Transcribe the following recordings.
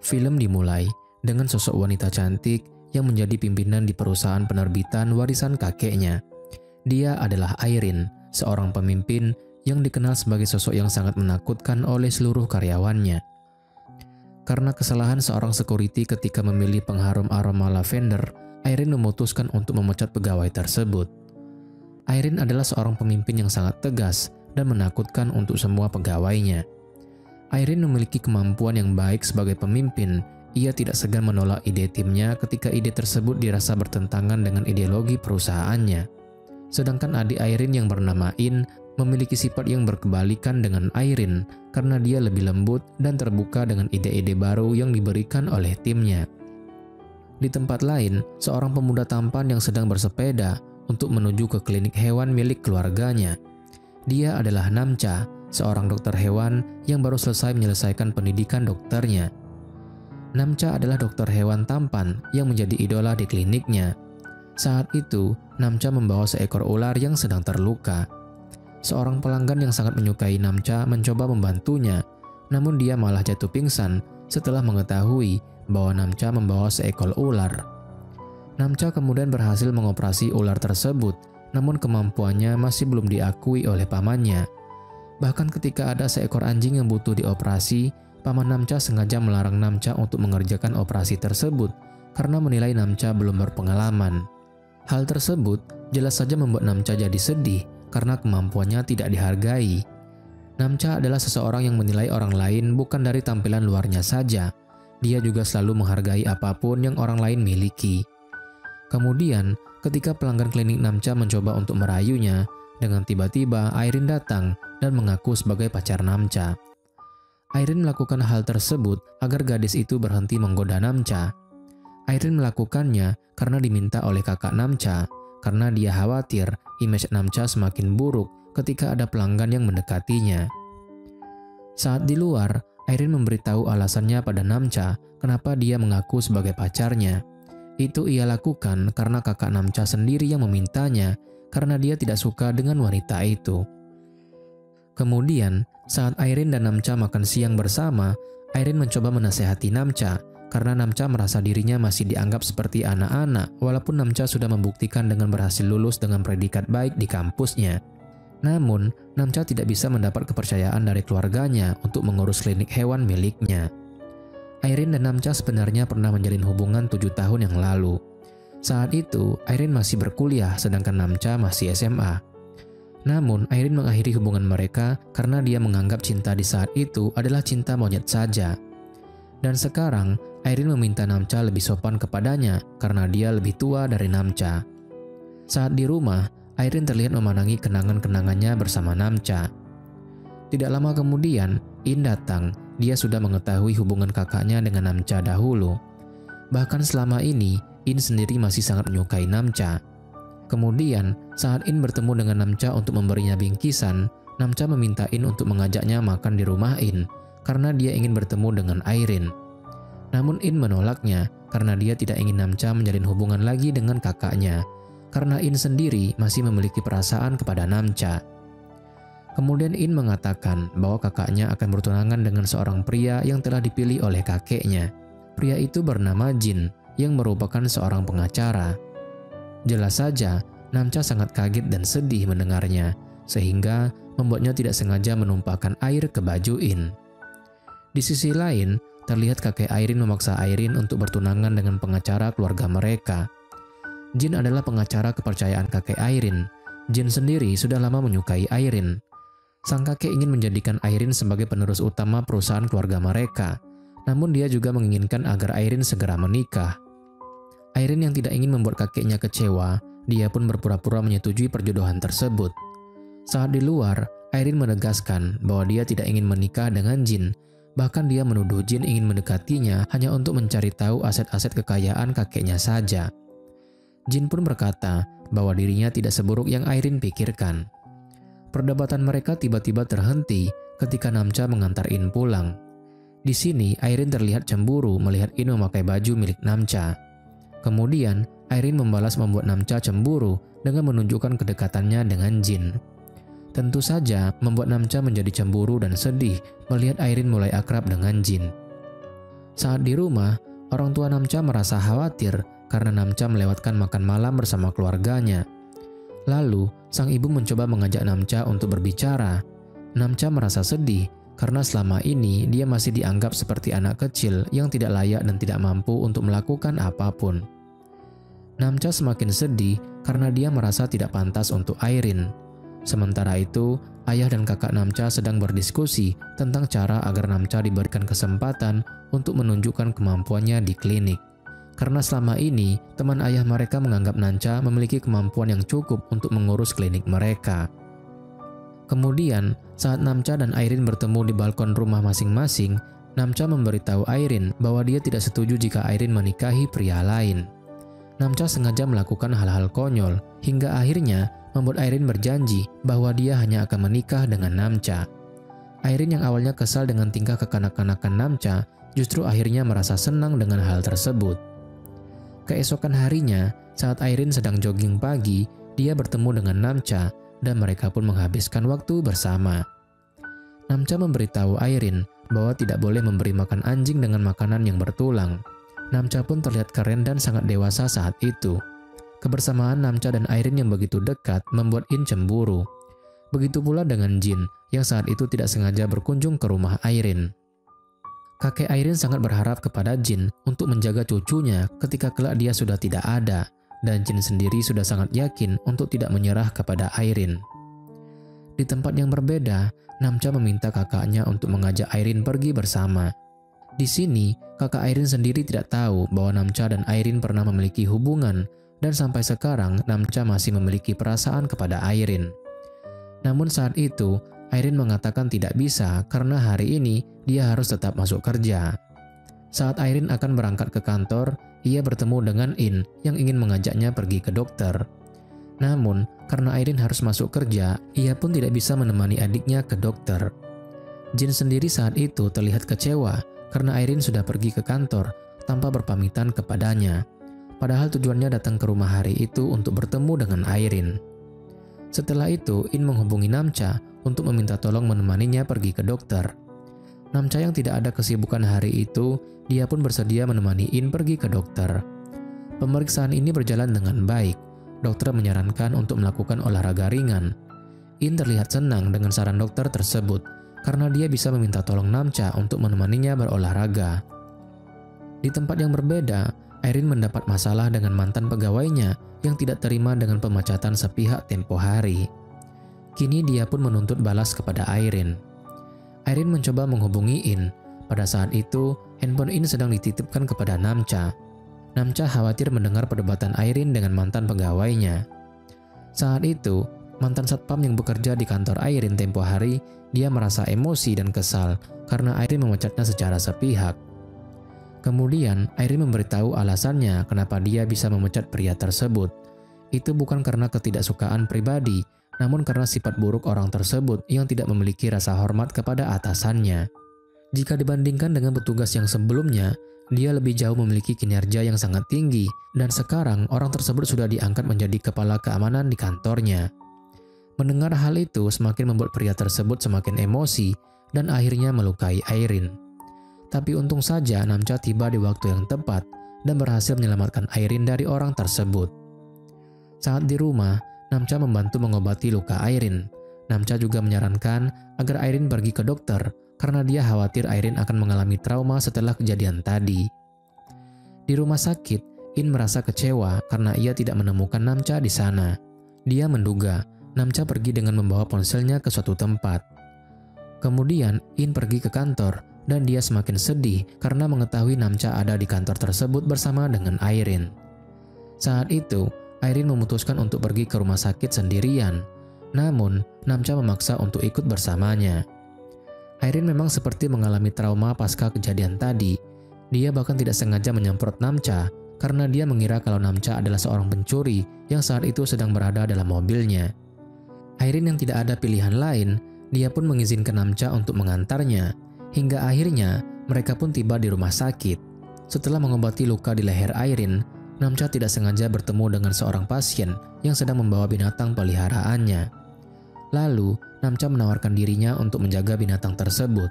Film dimulai dengan sosok wanita cantik yang menjadi pimpinan di perusahaan penerbitan warisan kakeknya. Dia adalah Irene, seorang pemimpin yang dikenal sebagai sosok yang sangat menakutkan oleh seluruh karyawannya. Karena kesalahan seorang security ketika memilih pengharum aroma lavender, Irene memutuskan untuk memecat pegawai tersebut. Irene adalah seorang pemimpin yang sangat tegas dan menakutkan untuk semua pegawainya. Irene memiliki kemampuan yang baik sebagai pemimpin. Ia tidak segan menolak ide timnya ketika ide tersebut dirasa bertentangan dengan ideologi perusahaannya. Sedangkan adik Irene yang bernama In memiliki sifat yang berkebalikan dengan Irene karena dia lebih lembut dan terbuka dengan ide-ide baru yang diberikan oleh timnya. Di tempat lain, seorang pemuda tampan yang sedang bersepeda untuk menuju ke klinik hewan milik keluarganya. Dia adalah Namcha, seorang dokter hewan yang baru selesai menyelesaikan pendidikan dokternya. Namcha adalah dokter hewan tampan yang menjadi idola di kliniknya. Saat itu, Namcha membawa seekor ular yang sedang terluka. Seorang pelanggan yang sangat menyukai Namcha mencoba membantunya, namun dia malah jatuh pingsan setelah mengetahui bahwa Namcha membawa seekor ular. Namcha kemudian berhasil mengoperasi ular tersebut, namun kemampuannya masih belum diakui oleh pamannya. Bahkan ketika ada seekor anjing yang butuh dioperasi, paman Namcha sengaja melarang Namcha untuk mengerjakan operasi tersebut karena menilai Namcha belum berpengalaman. Hal tersebut jelas saja membuat Namcha jadi sedih karena kemampuannya tidak dihargai. Namcha adalah seseorang yang menilai orang lain bukan dari tampilan luarnya saja. Dia juga selalu menghargai apapun yang orang lain miliki. Kemudian, ketika pelanggan klinik Namcha mencoba untuk merayunya, dengan tiba-tiba Irene datang dan mengaku sebagai pacar Namcha. Irene melakukan hal tersebut agar gadis itu berhenti menggoda Namcha. Irene melakukannya karena diminta oleh kakak Namcha, karena dia khawatir image Namcha semakin buruk ketika ada pelanggan yang mendekatinya. Saat di luar, Irene memberitahu alasannya pada Namcha kenapa dia mengaku sebagai pacarnya. Itu ia lakukan karena kakak Namcha sendiri yang memintanya, karena dia tidak suka dengan wanita itu. Kemudian, saat Irene dan Namcha makan siang bersama, Irene mencoba menasehati Namcha karena Namcha merasa dirinya masih dianggap seperti anak-anak walaupun Namcha sudah membuktikan dengan berhasil lulus dengan predikat baik di kampusnya. Namun, Namcha tidak bisa mendapat kepercayaan dari keluarganya untuk mengurus klinik hewan miliknya. Irene dan Namcha sebenarnya pernah menjalin hubungan 7 tahun yang lalu. Saat itu, Irene masih berkuliah sedangkan Namcha masih SMA. Namun, Irene mengakhiri hubungan mereka karena dia menganggap cinta di saat itu adalah cinta monyet saja. Dan sekarang, Irene meminta Namcha lebih sopan kepadanya karena dia lebih tua dari Namcha. Saat di rumah, Irene terlihat memandangi kenangan-kenangannya bersama Namcha. Tidak lama kemudian, In datang. Dia sudah mengetahui hubungan kakaknya dengan Namcha dahulu. Bahkan selama ini, In sendiri masih sangat menyukai Namcha. Kemudian, saat In bertemu dengan Namcha untuk memberinya bingkisan, Namcha meminta In untuk mengajaknya makan di rumah In, karena dia ingin bertemu dengan Irene. Namun In menolaknya, karena dia tidak ingin Namcha menjalin hubungan lagi dengan kakaknya, karena In sendiri masih memiliki perasaan kepada Namcha. Kemudian In mengatakan bahwa kakaknya akan bertunangan dengan seorang pria yang telah dipilih oleh kakeknya. Pria itu bernama Jin, yang merupakan seorang pengacara. Jelas saja, Namcha sangat kaget dan sedih mendengarnya, sehingga membuatnya tidak sengaja menumpahkan air ke baju In. Di sisi lain, terlihat kakek Irene memaksa Irene untuk bertunangan dengan pengacara keluarga mereka. Jin adalah pengacara kepercayaan kakek Irene. Jin sendiri sudah lama menyukai Irene. Sang kakek ingin menjadikan Irene sebagai penerus utama perusahaan keluarga mereka, namun dia juga menginginkan agar Irene segera menikah. Irene yang tidak ingin membuat kakeknya kecewa, dia pun berpura-pura menyetujui perjodohan tersebut. Saat di luar, Irene menegaskan bahwa dia tidak ingin menikah dengan Jin, bahkan dia menuduh Jin ingin mendekatinya hanya untuk mencari tahu aset-aset kekayaan kakeknya saja. Jin pun berkata bahwa dirinya tidak seburuk yang Irene pikirkan. Perdebatan mereka tiba-tiba terhenti ketika Namcha mengantar In pulang. Di sini, Irene terlihat cemburu melihat In memakai baju milik Namcha. Kemudian, Irene membalas membuat Namcha cemburu dengan menunjukkan kedekatannya dengan Jin. Tentu saja, membuat Namcha menjadi cemburu dan sedih melihat Irene mulai akrab dengan Jin. Saat di rumah, orang tua Namcha merasa khawatir karena Namcha melewatkan makan malam bersama keluarganya. Lalu, sang ibu mencoba mengajak Namcha untuk berbicara. Namcha merasa sedih karena selama ini dia masih dianggap seperti anak kecil yang tidak layak dan tidak mampu untuk melakukan apapun. Namcha semakin sedih karena dia merasa tidak pantas untuk Airin. Sementara itu, ayah dan kakak Namcha sedang berdiskusi tentang cara agar Namcha diberikan kesempatan untuk menunjukkan kemampuannya di klinik. Karena selama ini, teman ayah mereka menganggap Namcha memiliki kemampuan yang cukup untuk mengurus klinik mereka. Kemudian, saat Namcha dan Airin bertemu di balkon rumah masing-masing, Namcha memberitahu Airin bahwa dia tidak setuju jika Airin menikahi pria lain. Namcha sengaja melakukan hal-hal konyol hingga akhirnya membuat Airin berjanji bahwa dia hanya akan menikah dengan Namcha. Airin yang awalnya kesal dengan tingkah kekanak-kanakan Namcha justru akhirnya merasa senang dengan hal tersebut. Keesokan harinya, saat Airin sedang jogging pagi, dia bertemu dengan Namcha dan mereka pun menghabiskan waktu bersama. Namcha memberitahu Airin bahwa tidak boleh memberi makan anjing dengan makanan yang bertulang. Namcha pun terlihat keren dan sangat dewasa saat itu. Kebersamaan Namcha dan Airin yang begitu dekat membuat In cemburu. Begitu pula dengan Jin yang saat itu tidak sengaja berkunjung ke rumah Airin. Kakek Airin sangat berharap kepada Jin untuk menjaga cucunya ketika kelak dia sudah tidak ada, dan Jin sendiri sudah sangat yakin untuk tidak menyerah kepada Airin. Di tempat yang berbeda, Namcha meminta kakaknya untuk mengajak Airin pergi bersama. Di sini, kakak Airin sendiri tidak tahu bahwa Namcha dan Airin pernah memiliki hubungan, dan sampai sekarang Namcha masih memiliki perasaan kepada Airin. Namun saat itu, Airin mengatakan tidak bisa karena hari ini dia harus tetap masuk kerja. Saat Airin akan berangkat ke kantor, ia bertemu dengan In yang ingin mengajaknya pergi ke dokter. Namun, karena Airin harus masuk kerja, ia pun tidak bisa menemani adiknya ke dokter. Jin sendiri saat itu terlihat kecewa karena Airin sudah pergi ke kantor tanpa berpamitan kepadanya. Padahal tujuannya datang ke rumah hari itu untuk bertemu dengan Airin. Setelah itu, In menghubungi Namcha untuk meminta tolong menemaninya pergi ke dokter. Namcha yang tidak ada kesibukan hari itu, dia pun bersedia menemani In pergi ke dokter. Pemeriksaan ini berjalan dengan baik. Dokter menyarankan untuk melakukan olahraga ringan. In terlihat senang dengan saran dokter tersebut karena dia bisa meminta tolong Namcha untuk menemaninya berolahraga. Di tempat yang berbeda, Airin mendapat masalah dengan mantan pegawainya yang tidak terima dengan pemecatan sepihak tempo hari. Kini dia pun menuntut balas kepada Airin. Airin mencoba menghubungi In. Pada saat itu, handphone In sedang dititipkan kepada Namcha. Namcha khawatir mendengar perdebatan Airin dengan mantan pegawainya. Saat itu, mantan satpam yang bekerja di kantor Airin tempo hari, dia merasa emosi dan kesal karena Airin memecatnya secara sepihak. Kemudian, Airin memberitahu alasannya kenapa dia bisa memecat pria tersebut. Itu bukan karena ketidaksukaan pribadi, namun karena sifat buruk orang tersebut yang tidak memiliki rasa hormat kepada atasannya. Jika dibandingkan dengan petugas yang sebelumnya, dia lebih jauh memiliki kinerja yang sangat tinggi, dan sekarang orang tersebut sudah diangkat menjadi kepala keamanan di kantornya. Mendengar hal itu semakin membuat pria tersebut semakin emosi dan akhirnya melukai Airin. Tapi untung saja Namcha tiba di waktu yang tepat dan berhasil menyelamatkan Airin dari orang tersebut. Saat di rumah, Namcha membantu mengobati luka Airin. Namcha juga menyarankan agar Airin pergi ke dokter karena dia khawatir Airin akan mengalami trauma setelah kejadian tadi. Di rumah sakit, In merasa kecewa karena ia tidak menemukan Namcha di sana. Dia menduga Namcha pergi dengan membawa ponselnya ke suatu tempat. Kemudian In pergi ke kantor dan dia semakin sedih karena mengetahui Namcha ada di kantor tersebut bersama dengan Airin. Saat itu, Airin memutuskan untuk pergi ke rumah sakit sendirian. Namun, Namcha memaksa untuk ikut bersamanya. Airin memang seperti mengalami trauma pasca kejadian tadi. Dia bahkan tidak sengaja menyemprot Namcha karena dia mengira kalau Namcha adalah seorang pencuri yang saat itu sedang berada dalam mobilnya. Airin yang tidak ada pilihan lain, dia pun mengizinkan Namcha untuk mengantarnya. Hingga akhirnya mereka pun tiba di rumah sakit. Setelah mengobati luka di leher Airin, Namcha tidak sengaja bertemu dengan seorang pasien yang sedang membawa binatang peliharaannya. Lalu, Namcha menawarkan dirinya untuk menjaga binatang tersebut.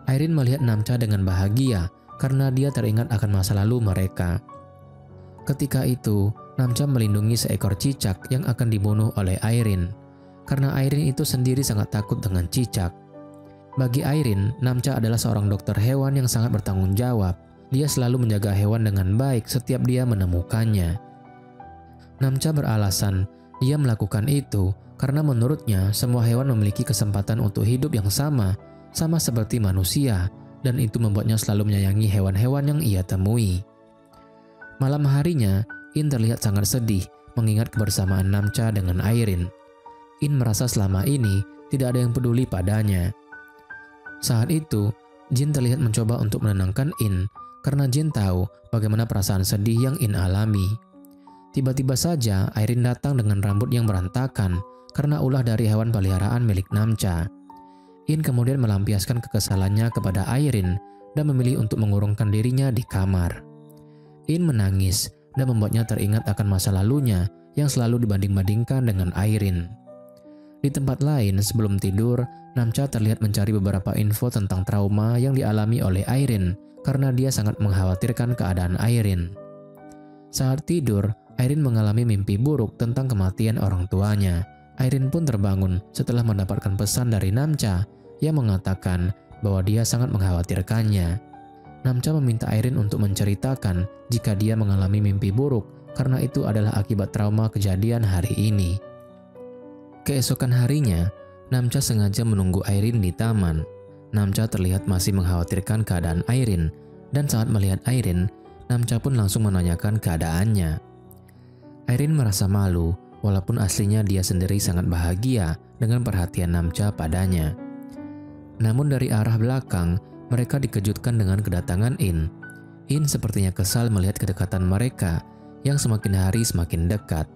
Airin melihat Namcha dengan bahagia, karena dia teringat akan masa lalu mereka. Ketika itu, Namcha melindungi seekor cicak yang akan dibunuh oleh Airin, karena Airin itu sendiri sangat takut dengan cicak. Bagi Airin, Namcha adalah seorang dokter hewan yang sangat bertanggung jawab. Dia selalu menjaga hewan dengan baik setiap dia menemukannya. Namcha beralasan dia melakukan itu karena menurutnya semua hewan memiliki kesempatan untuk hidup yang sama seperti manusia, dan itu membuatnya selalu menyayangi hewan-hewan yang ia temui. Malam harinya, In terlihat sangat sedih mengingat kebersamaan Namcha dengan Airin. In merasa selama ini tidak ada yang peduli padanya. Saat itu, Jin terlihat mencoba untuk menenangkan In karena Jin tahu bagaimana perasaan sedih yang In alami. Tiba-tiba saja Airin datang dengan rambut yang berantakan karena ulah dari hewan peliharaan milik Namcha. In kemudian melampiaskan kekesalannya kepada Airin dan memilih untuk mengurungkan dirinya di kamar. In menangis dan membuatnya teringat akan masa lalunya yang selalu dibanding-bandingkan dengan Airin. Di tempat lain, sebelum tidur, Namcha terlihat mencari beberapa info tentang trauma yang dialami oleh Airin karena dia sangat mengkhawatirkan keadaan Airin. Saat tidur, Airin mengalami mimpi buruk tentang kematian orang tuanya. Airin pun terbangun setelah mendapatkan pesan dari Namcha yang mengatakan bahwa dia sangat mengkhawatirkannya. Namcha meminta Airin untuk menceritakan jika dia mengalami mimpi buruk karena itu adalah akibat trauma kejadian hari ini. Keesokan harinya, Namcha sengaja menunggu Airin di taman. Namcha terlihat masih mengkhawatirkan keadaan Airin, dan saat melihat Airin, Namcha pun langsung menanyakan keadaannya. Airin merasa malu, walaupun aslinya dia sendiri sangat bahagia dengan perhatian Namcha padanya. Namun dari arah belakang, mereka dikejutkan dengan kedatangan In. In sepertinya kesal melihat kedekatan mereka yang semakin hari semakin dekat.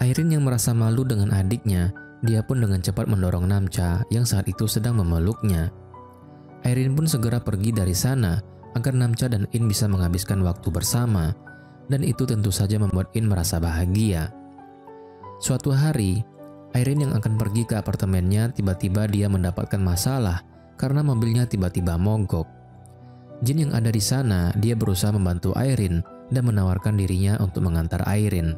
Airin yang merasa malu dengan adiknya, dia pun dengan cepat mendorong Namcha yang saat itu sedang memeluknya. Airin pun segera pergi dari sana agar Namcha dan In bisa menghabiskan waktu bersama, dan itu tentu saja membuat In merasa bahagia. Suatu hari, Airin yang akan pergi ke apartemennya tiba-tiba dia mendapatkan masalah karena mobilnya tiba-tiba mogok. Jin yang ada di sana, dia berusaha membantu Airin dan menawarkan dirinya untuk mengantar Airin.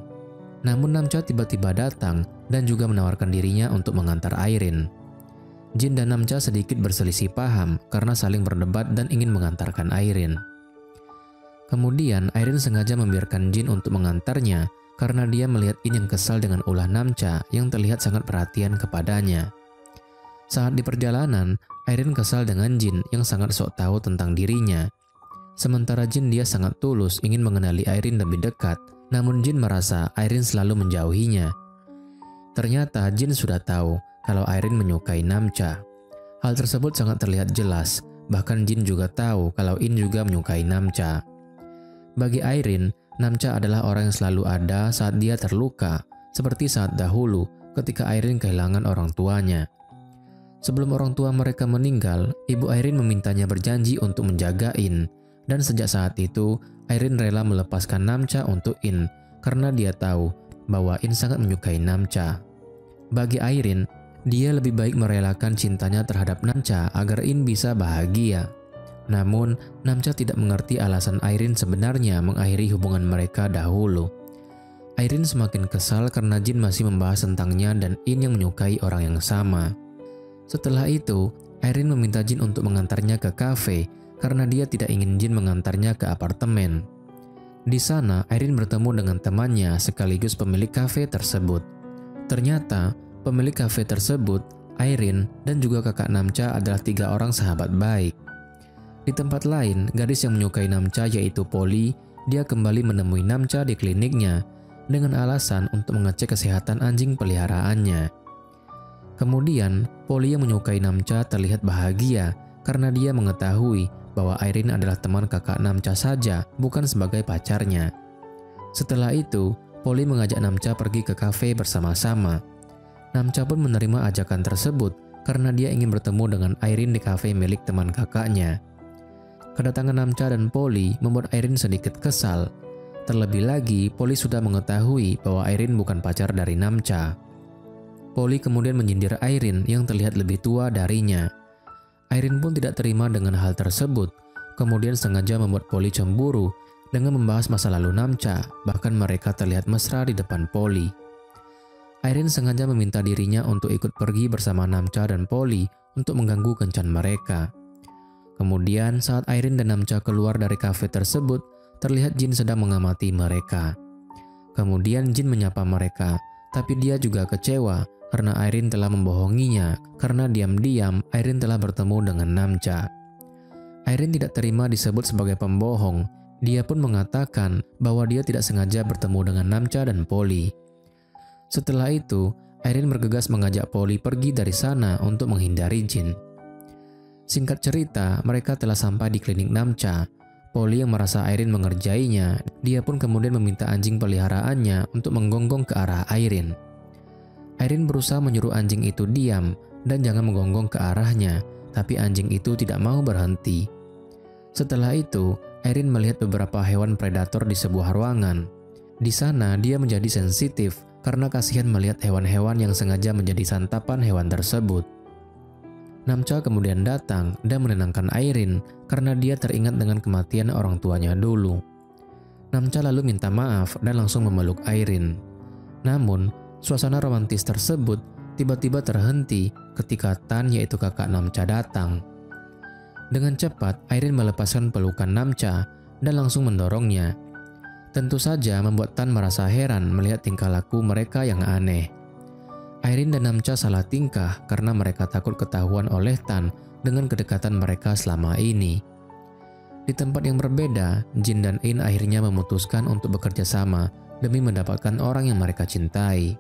Namun Namcha tiba-tiba datang dan juga menawarkan dirinya untuk mengantar Airin. Jin dan Namcha sedikit berselisih paham karena saling berdebat dan ingin mengantarkan Airin. Kemudian Airin sengaja membiarkan Jin untuk mengantarnya karena dia melihat In yang kesal dengan ulah Namcha yang terlihat sangat perhatian kepadanya. Saat di perjalanan, Airin kesal dengan Jin yang sangat sok tahu tentang dirinya. Sementara Jin dia sangat tulus ingin mengenali Airin lebih dekat, namun Jin merasa Airin selalu menjauhinya. Ternyata Jin sudah tahu kalau Airin menyukai Namcha. Hal tersebut sangat terlihat jelas, bahkan Jin juga tahu kalau In juga menyukai Namcha. Bagi Airin, Namcha adalah orang yang selalu ada saat dia terluka, seperti saat dahulu ketika Airin kehilangan orang tuanya. Sebelum orang tua mereka meninggal, ibu Airin memintanya berjanji untuk menjaga In, dan sejak saat itu, Airin rela melepaskan Namcha untuk In, karena dia tahu bahwa In sangat menyukai Namcha. Bagi Airin, dia lebih baik merelakan cintanya terhadap Namcha agar In bisa bahagia. Namun, Namcha tidak mengerti alasan Airin sebenarnya mengakhiri hubungan mereka dahulu. Airin semakin kesal karena Jin masih membahas tentangnya dan In yang menyukai orang yang sama. Setelah itu, Airin meminta Jin untuk mengantarnya ke kafe karena dia tidak ingin Jin mengantarnya ke apartemen. Di sana, Airin bertemu dengan temannya sekaligus pemilik kafe tersebut. Ternyata, pemilik kafe tersebut, Airin, dan juga kakak Namcha adalah 3 orang sahabat baik. Di tempat lain, gadis yang menyukai Namcha yaitu Polly, dia kembali menemui Namcha di kliniknya dengan alasan untuk mengecek kesehatan anjing peliharaannya. Kemudian, Polly yang menyukai Namcha terlihat bahagia karena dia mengetahui bahwa Airin adalah teman kakak Namcha saja, bukan sebagai pacarnya. Setelah itu, Polly mengajak Namcha pergi ke kafe bersama-sama. Namcha pun menerima ajakan tersebut karena dia ingin bertemu dengan Airin di kafe milik teman kakaknya. Kedatangan Namcha dan Polly membuat Airin sedikit kesal. Terlebih lagi, Polly sudah mengetahui bahwa Airin bukan pacar dari Namcha. Polly kemudian menyindir Airin yang terlihat lebih tua darinya. Airin pun tidak terima dengan hal tersebut. kemudian sengaja membuat Polly cemburu dengan membahas masa lalu Namcha, bahkan mereka terlihat mesra di depan Polly. Irene sengaja meminta dirinya untuk ikut pergi bersama Namcha dan Polly untuk mengganggu kencan mereka. Kemudian saat Irene dan Namcha keluar dari kafe tersebut, terlihat Jin sedang mengamati mereka. Kemudian Jin menyapa mereka, tapi dia juga kecewa karena Irene telah membohonginya karena diam-diam Irene telah bertemu dengan Namcha. Irene tidak terima disebut sebagai pembohong. Dia pun mengatakan bahwa dia tidak sengaja bertemu dengan Namcha dan Polly. Setelah itu, Irene bergegas mengajak Polly pergi dari sana untuk menghindari Jin. Singkat cerita, mereka telah sampai di klinik Namcha. Polly yang merasa Irene mengerjainya, dia pun kemudian meminta anjing peliharaannya untuk menggonggong ke arah Irene. Irene berusaha menyuruh anjing itu diam dan jangan menggonggong ke arahnya, tapi anjing itu tidak mau berhenti. Setelah itu, Irene melihat beberapa hewan predator di sebuah ruangan. Di sana, dia menjadi sensitif karena kasihan melihat hewan-hewan yang sengaja menjadi santapan hewan tersebut. Namcha kemudian datang dan menenangkan Irene karena dia teringat dengan kematian orang tuanya dulu. Namcha lalu minta maaf dan langsung memeluk Irene. Namun, suasana romantis tersebut tiba-tiba terhenti ketika Tan, yaitu kakak Namcha, datang. Dengan cepat, Irene melepaskan pelukan Namcha dan langsung mendorongnya. Tentu saja membuat Tan merasa heran melihat tingkah laku mereka yang aneh. Irene dan Namcha salah tingkah karena mereka takut ketahuan oleh Tan dengan kedekatan mereka selama ini. Di tempat yang berbeda, Jin dan In akhirnya memutuskan untuk bekerja sama demi mendapatkan orang yang mereka cintai.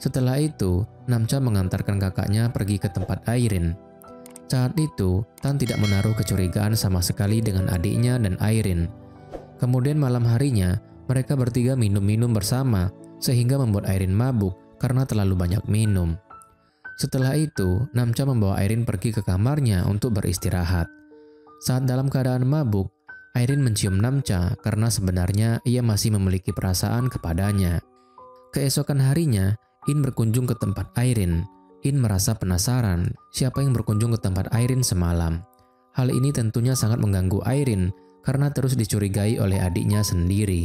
Setelah itu, Namcha mengantarkan kakaknya pergi ke tempat Irene. Saat itu, Tan tidak menaruh kecurigaan sama sekali dengan adiknya dan Irene. Kemudian malam harinya, mereka bertiga minum-minum bersama sehingga membuat Irene mabuk karena terlalu banyak minum. Setelah itu, Namcha membawa Irene pergi ke kamarnya untuk beristirahat. Saat dalam keadaan mabuk, Irene mencium Namcha karena sebenarnya ia masih memiliki perasaan kepadanya. Keesokan harinya, In berkunjung ke tempat Irene. In merasa penasaran siapa yang berkunjung ke tempat Irene semalam. Hal ini tentunya sangat mengganggu Irene karena terus dicurigai oleh adiknya sendiri.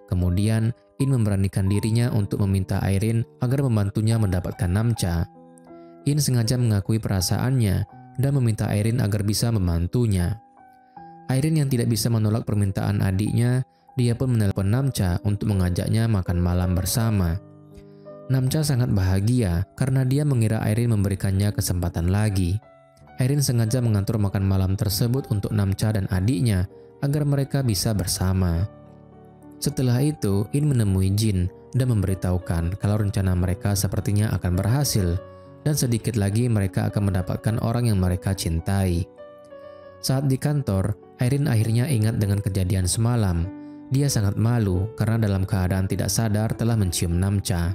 Kemudian, In memberanikan dirinya untuk meminta Irene agar membantunya mendapatkan Namcha. In sengaja mengakui perasaannya dan meminta Irene agar bisa membantunya. Irene yang tidak bisa menolak permintaan adiknya, dia pun menelpon Namcha untuk mengajaknya makan malam bersama. Namcha sangat bahagia karena dia mengira Irene memberikannya kesempatan lagi. Irene sengaja mengatur makan malam tersebut untuk Namcha dan adiknya agar mereka bisa bersama. Setelah itu, In menemui Jin dan memberitahukan kalau rencana mereka sepertinya akan berhasil dan sedikit lagi mereka akan mendapatkan orang yang mereka cintai. Saat di kantor, Irene akhirnya ingat dengan kejadian semalam. Dia sangat malu karena dalam keadaan tidak sadar telah mencium Namcha.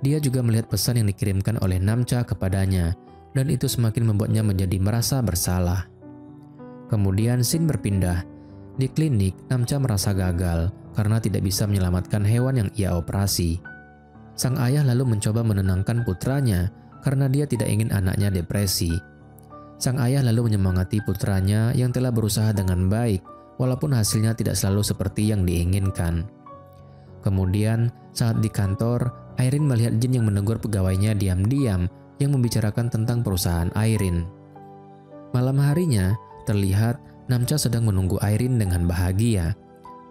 Dia juga melihat pesan yang dikirimkan oleh Namcha kepadanya dan itu semakin membuatnya menjadi merasa bersalah. Kemudian scene berpindah. Di klinik, Namcha merasa gagal karena tidak bisa menyelamatkan hewan yang ia operasi. Sang ayah lalu mencoba menenangkan putranya karena dia tidak ingin anaknya depresi. Sang ayah lalu menyemangati putranya yang telah berusaha dengan baik walaupun hasilnya tidak selalu seperti yang diinginkan. Kemudian, saat di kantor, Irene melihat Jin yang menegur pegawainya diam-diam yang membicarakan tentang perusahaan Irene. Malam harinya, terlihat Namcha sedang menunggu Irene dengan bahagia.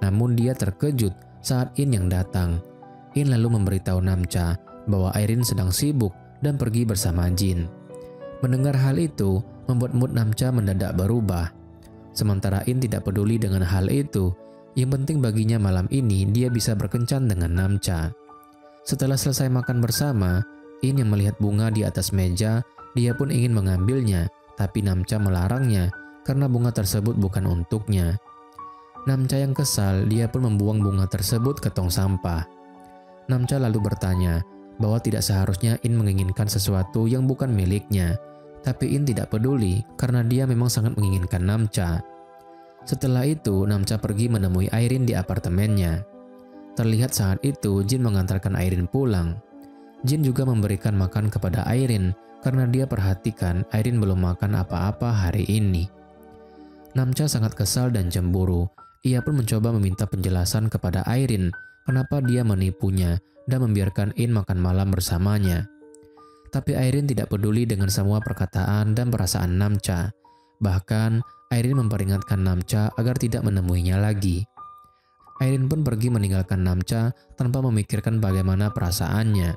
Namun dia terkejut saat In yang datang. In lalu memberitahu Namcha bahwa Irene sedang sibuk dan pergi bersama Jin. Mendengar hal itu, membuat mood Namcha mendadak berubah. Sementara In tidak peduli dengan hal itu, yang penting baginya malam ini dia bisa berkencan dengan Namcha. Setelah selesai makan bersama, In yang melihat bunga di atas meja, dia pun ingin mengambilnya, tapi Namcha melarangnya karena bunga tersebut bukan untuknya. Namcha yang kesal, dia pun membuang bunga tersebut ke tong sampah. Namcha lalu bertanya bahwa tidak seharusnya In menginginkan sesuatu yang bukan miliknya, tapi In tidak peduli karena dia memang sangat menginginkan Namcha. Setelah itu, Namcha pergi menemui Irene di apartemennya. Terlihat saat itu Jin mengantarkan Irene pulang. Jin juga memberikan makan kepada Irene karena dia perhatikan Irene belum makan apa-apa hari ini. Namcha sangat kesal dan cemburu. Ia pun mencoba meminta penjelasan kepada Airin kenapa dia menipunya dan membiarkan In makan malam bersamanya. Tapi Airin tidak peduli dengan semua perkataan dan perasaan Namcha. Bahkan, Airin memperingatkan Namcha agar tidak menemuinya lagi. Airin pun pergi meninggalkan Namcha tanpa memikirkan bagaimana perasaannya.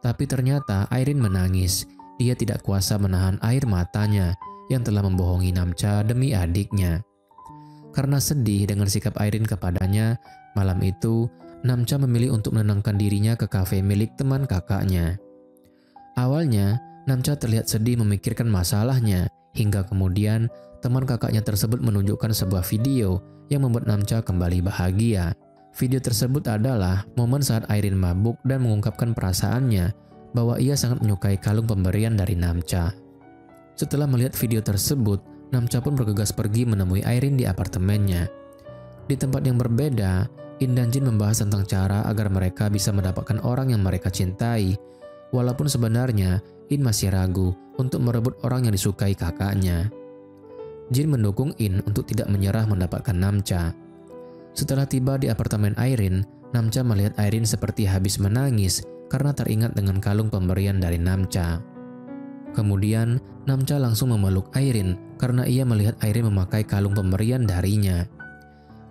Tapi ternyata Airin menangis. Dia tidak kuasa menahan air matanya yang telah membohongi Namcha demi adiknya. Karena sedih dengan sikap Airin kepadanya, malam itu Namcha memilih untuk menenangkan dirinya ke kafe milik teman kakaknya. Awalnya, Namcha terlihat sedih memikirkan masalahnya, hingga kemudian teman kakaknya tersebut menunjukkan sebuah video yang membuat Namcha kembali bahagia. Video tersebut adalah momen saat Airin mabuk dan mengungkapkan perasaannya bahwa ia sangat menyukai kalung pemberian dari Namcha. Setelah melihat video tersebut, Namcha pun bergegas pergi menemui Airin di apartemennya. Di tempat yang berbeda, In dan Jin membahas tentang cara agar mereka bisa mendapatkan orang yang mereka cintai, walaupun sebenarnya In masih ragu untuk merebut orang yang disukai kakaknya. Jin mendukung In untuk tidak menyerah mendapatkan Namcha. Setelah tiba di apartemen Airin, Namcha melihat Airin seperti habis menangis karena teringat dengan kalung pemberian dari Namcha. Kemudian, Namcha langsung memeluk Airin karena ia melihat Airin memakai kalung pemberian darinya.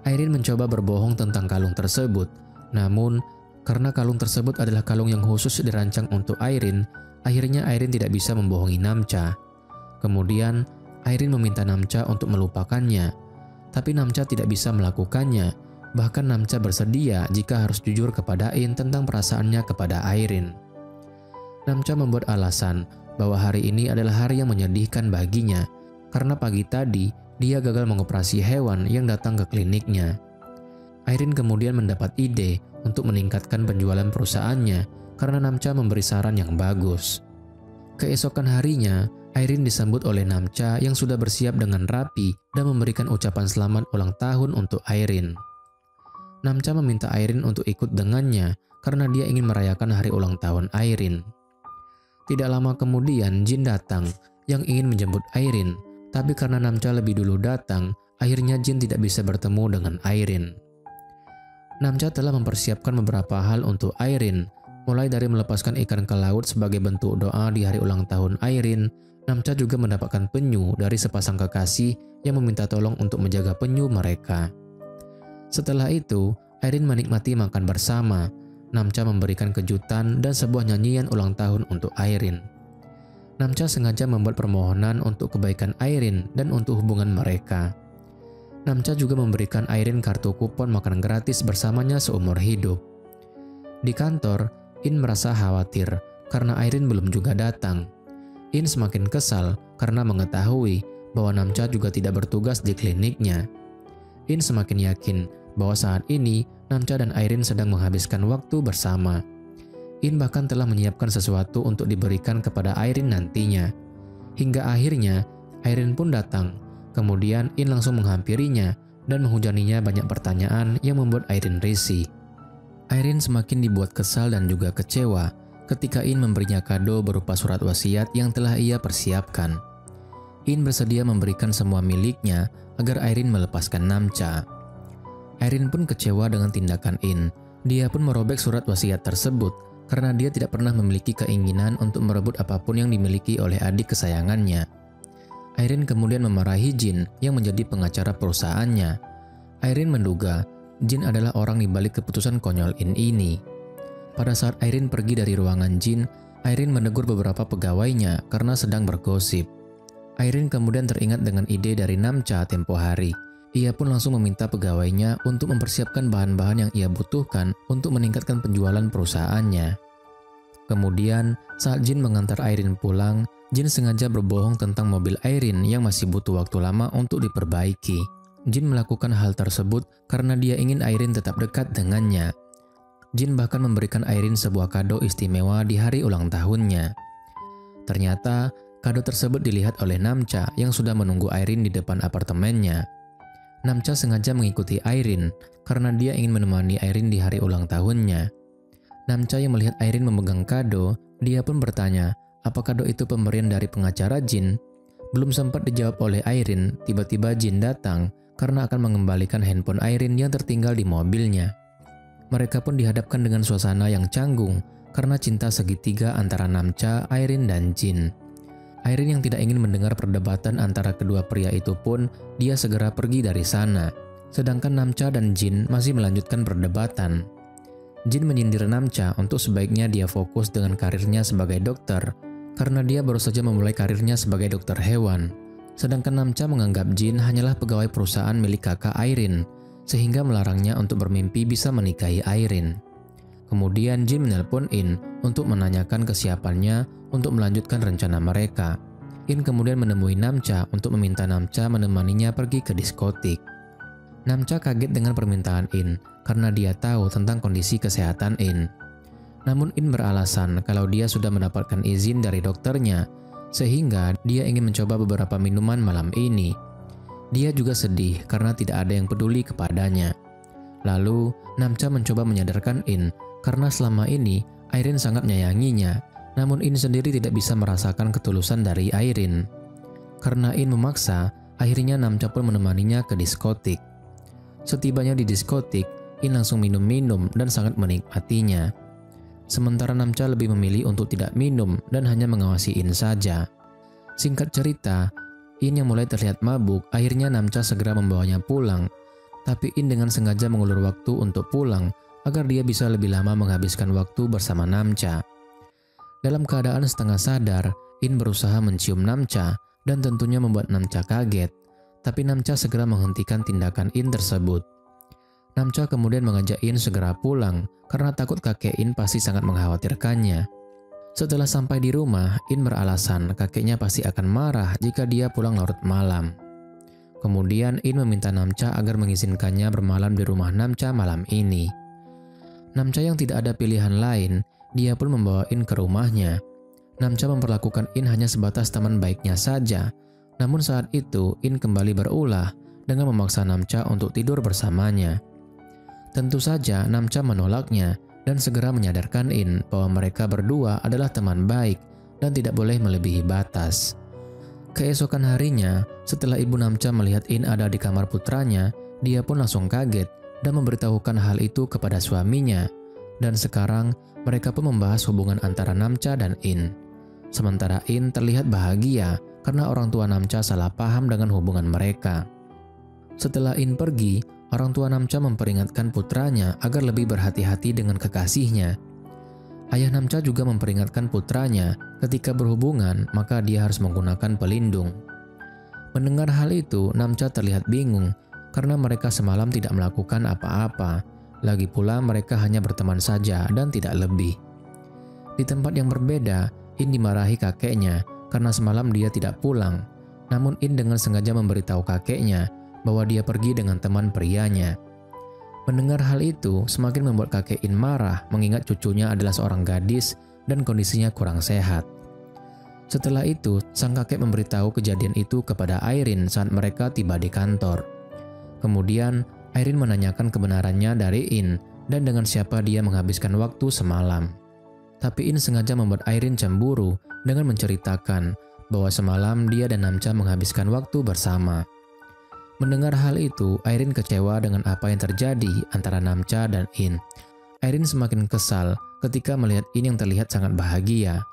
Airin mencoba berbohong tentang kalung tersebut, namun karena kalung tersebut adalah kalung yang khusus dirancang untuk Airin, akhirnya Airin tidak bisa membohongi Namcha. Kemudian, Airin meminta Namcha untuk melupakannya, tapi Namcha tidak bisa melakukannya. Bahkan Namcha bersedia jika harus jujur kepada In tentang perasaannya kepada Airin. Namcha membuat alasan bahwa hari ini adalah hari yang menyedihkan baginya, karena pagi tadi dia gagal mengoperasi hewan yang datang ke kliniknya. Airin kemudian mendapat ide untuk meningkatkan penjualan perusahaannya karena Namcha memberi saran yang bagus. Keesokan harinya, Airin disambut oleh Namcha yang sudah bersiap dengan rapi dan memberikan ucapan selamat ulang tahun untuk Airin. Namcha meminta Airin untuk ikut dengannya karena dia ingin merayakan hari ulang tahun Airin. Tidak lama kemudian Jin datang yang ingin menjemput Airin, tapi karena Namcha lebih dulu datang, akhirnya Jin tidak bisa bertemu dengan Airin. Namcha telah mempersiapkan beberapa hal untuk Airin, mulai dari melepaskan ikan ke laut sebagai bentuk doa di hari ulang tahun Airin. Namcha juga mendapatkan penyu dari sepasang kekasih yang meminta tolong untuk menjaga penyu mereka. Setelah itu, Airin menikmati makan bersama. Namcha memberikan kejutan dan sebuah nyanyian ulang tahun untuk Airin. Namcha sengaja membuat permohonan untuk kebaikan Airin dan untuk hubungan mereka. Namcha juga memberikan Airin kartu kupon makan gratis bersamanya seumur hidup. Di kantor, In merasa khawatir karena Airin belum juga datang. In semakin kesal karena mengetahui bahwa Namcha juga tidak bertugas di kliniknya. In semakin yakin bahwa saat ini Namcha dan Airin sedang menghabiskan waktu bersama. In bahkan telah menyiapkan sesuatu untuk diberikan kepada Airin nantinya. Hingga akhirnya Airin pun datang. Kemudian In langsung menghampirinya dan menghujaninya banyak pertanyaan yang membuat Airin risih. Airin semakin dibuat kesal dan juga kecewa ketika In memberinya kado berupa surat wasiat yang telah ia persiapkan. In bersedia memberikan semua miliknya agar Airin melepaskan Namcha. Airin pun kecewa dengan tindakan In. Dia pun merobek surat wasiat tersebut karena dia tidak pernah memiliki keinginan untuk merebut apapun yang dimiliki oleh adik kesayangannya. Airin kemudian memarahi Jin yang menjadi pengacara perusahaannya. Airin menduga Jin adalah orang di balik keputusan konyol In ini. Pada saat Airin pergi dari ruangan Jin, Airin menegur beberapa pegawainya karena sedang bergosip. Airin kemudian teringat dengan ide dari Namcha tempo hari. Ia pun langsung meminta pegawainya untuk mempersiapkan bahan-bahan yang ia butuhkan untuk meningkatkan penjualan perusahaannya. Kemudian, saat Jin mengantar Airin pulang, Jin sengaja berbohong tentang mobil Airin yang masih butuh waktu lama untuk diperbaiki. Jin melakukan hal tersebut karena dia ingin Airin tetap dekat dengannya. Jin bahkan memberikan Airin sebuah kado istimewa di hari ulang tahunnya. Ternyata, kado tersebut dilihat oleh Namcha yang sudah menunggu Airin di depan apartemennya. Namcha sengaja mengikuti Airin karena dia ingin menemani Airin di hari ulang tahunnya. Namcha yang melihat Airin memegang kado, dia pun bertanya, apa kado itu pemberian dari pengacara Jin? Belum sempat dijawab oleh Airin, tiba-tiba Jin datang karena akan mengembalikan handphone Airin yang tertinggal di mobilnya. Mereka pun dihadapkan dengan suasana yang canggung karena cinta segitiga antara Namcha, Airin, dan Jin. Airin yang tidak ingin mendengar perdebatan antara kedua pria itu pun, dia segera pergi dari sana. Sedangkan Namcha dan Jin masih melanjutkan perdebatan. Jin menyindir Namcha untuk sebaiknya dia fokus dengan karirnya sebagai dokter, karena dia baru saja memulai karirnya sebagai dokter hewan. Sedangkan Namcha menganggap Jin hanyalah pegawai perusahaan milik kakak Airin, sehingga melarangnya untuk bermimpi bisa menikahi Airin. Kemudian Jin menelpon In untuk menanyakan kesiapannya untuk melanjutkan rencana mereka. In kemudian menemui Namcha untuk meminta Namcha menemaninya pergi ke diskotik. Namcha kaget dengan permintaan In karena dia tahu tentang kondisi kesehatan In. Namun In beralasan kalau dia sudah mendapatkan izin dari dokternya, sehingga dia ingin mencoba beberapa minuman malam ini. Dia juga sedih karena tidak ada yang peduli kepadanya. Lalu Namcha mencoba menyadarkan In karena selama ini Airin sangat menyayanginya, namun In sendiri tidak bisa merasakan ketulusan dari Airin. Karena In memaksa, akhirnya Namcha pun menemaninya ke diskotik. Setibanya di diskotik, In langsung minum-minum dan sangat menikmatinya. Sementara Namcha lebih memilih untuk tidak minum dan hanya mengawasi In saja. Singkat cerita, In yang mulai terlihat mabuk, akhirnya Namcha segera membawanya pulang. Tapi In dengan sengaja mengulur waktu untuk pulang agar dia bisa lebih lama menghabiskan waktu bersama Namcha. Dalam keadaan setengah sadar, In berusaha mencium Namcha dan tentunya membuat Namcha kaget. Tapi Namcha segera menghentikan tindakan In tersebut. Namcha kemudian mengajak In segera pulang karena takut kakek In pasti sangat mengkhawatirkannya. Setelah sampai di rumah, In beralasan kakeknya pasti akan marah jika dia pulang larut malam. Kemudian In meminta Namcha agar mengizinkannya bermalam di rumah Namcha malam ini. Namcha yang tidak ada pilihan lain, dia pun membawa In ke rumahnya. Namcha memperlakukan In hanya sebatas teman baiknya saja. Namun saat itu In kembali berulah dengan memaksa Namcha untuk tidur bersamanya. Tentu saja Namcha menolaknya dan segera menyadarkan In bahwa mereka berdua adalah teman baik dan tidak boleh melebihi batas. Keesokan harinya, setelah ibu Namcha melihat In ada di kamar putranya, dia pun langsung kaget dan memberitahukan hal itu kepada suaminya. Dan sekarang mereka pun membahas hubungan antara Namcha dan In. Sementara In terlihat bahagia karena orang tua Namcha salah paham dengan hubungan mereka. Setelah In pergi, orang tua Namcha memperingatkan putranya agar lebih berhati-hati dengan kekasihnya. Ayah Namcha juga memperingatkan putranya ketika berhubungan maka dia harus menggunakan pelindung. Mendengar hal itu, Namcha terlihat bingung karena mereka semalam tidak melakukan apa-apa. Lagi pula mereka hanya berteman saja dan tidak lebih. Di tempat yang berbeda, In dimarahi kakeknya karena semalam dia tidak pulang. Namun In dengan sengaja memberitahu kakeknya bahwa dia pergi dengan teman prianya. Mendengar hal itu semakin membuat kakek In marah mengingat cucunya adalah seorang gadis dan kondisinya kurang sehat. Setelah itu, sang kakek memberitahu kejadian itu kepada Airin saat mereka tiba di kantor. Kemudian, Airin menanyakan kebenarannya dari In dan dengan siapa dia menghabiskan waktu semalam. Tapi In sengaja membuat Airin cemburu dengan menceritakan bahwa semalam dia dan Namcha menghabiskan waktu bersama. Mendengar hal itu, Airin kecewa dengan apa yang terjadi antara Namcha dan In. Airin semakin kesal ketika melihat In yang terlihat sangat bahagia.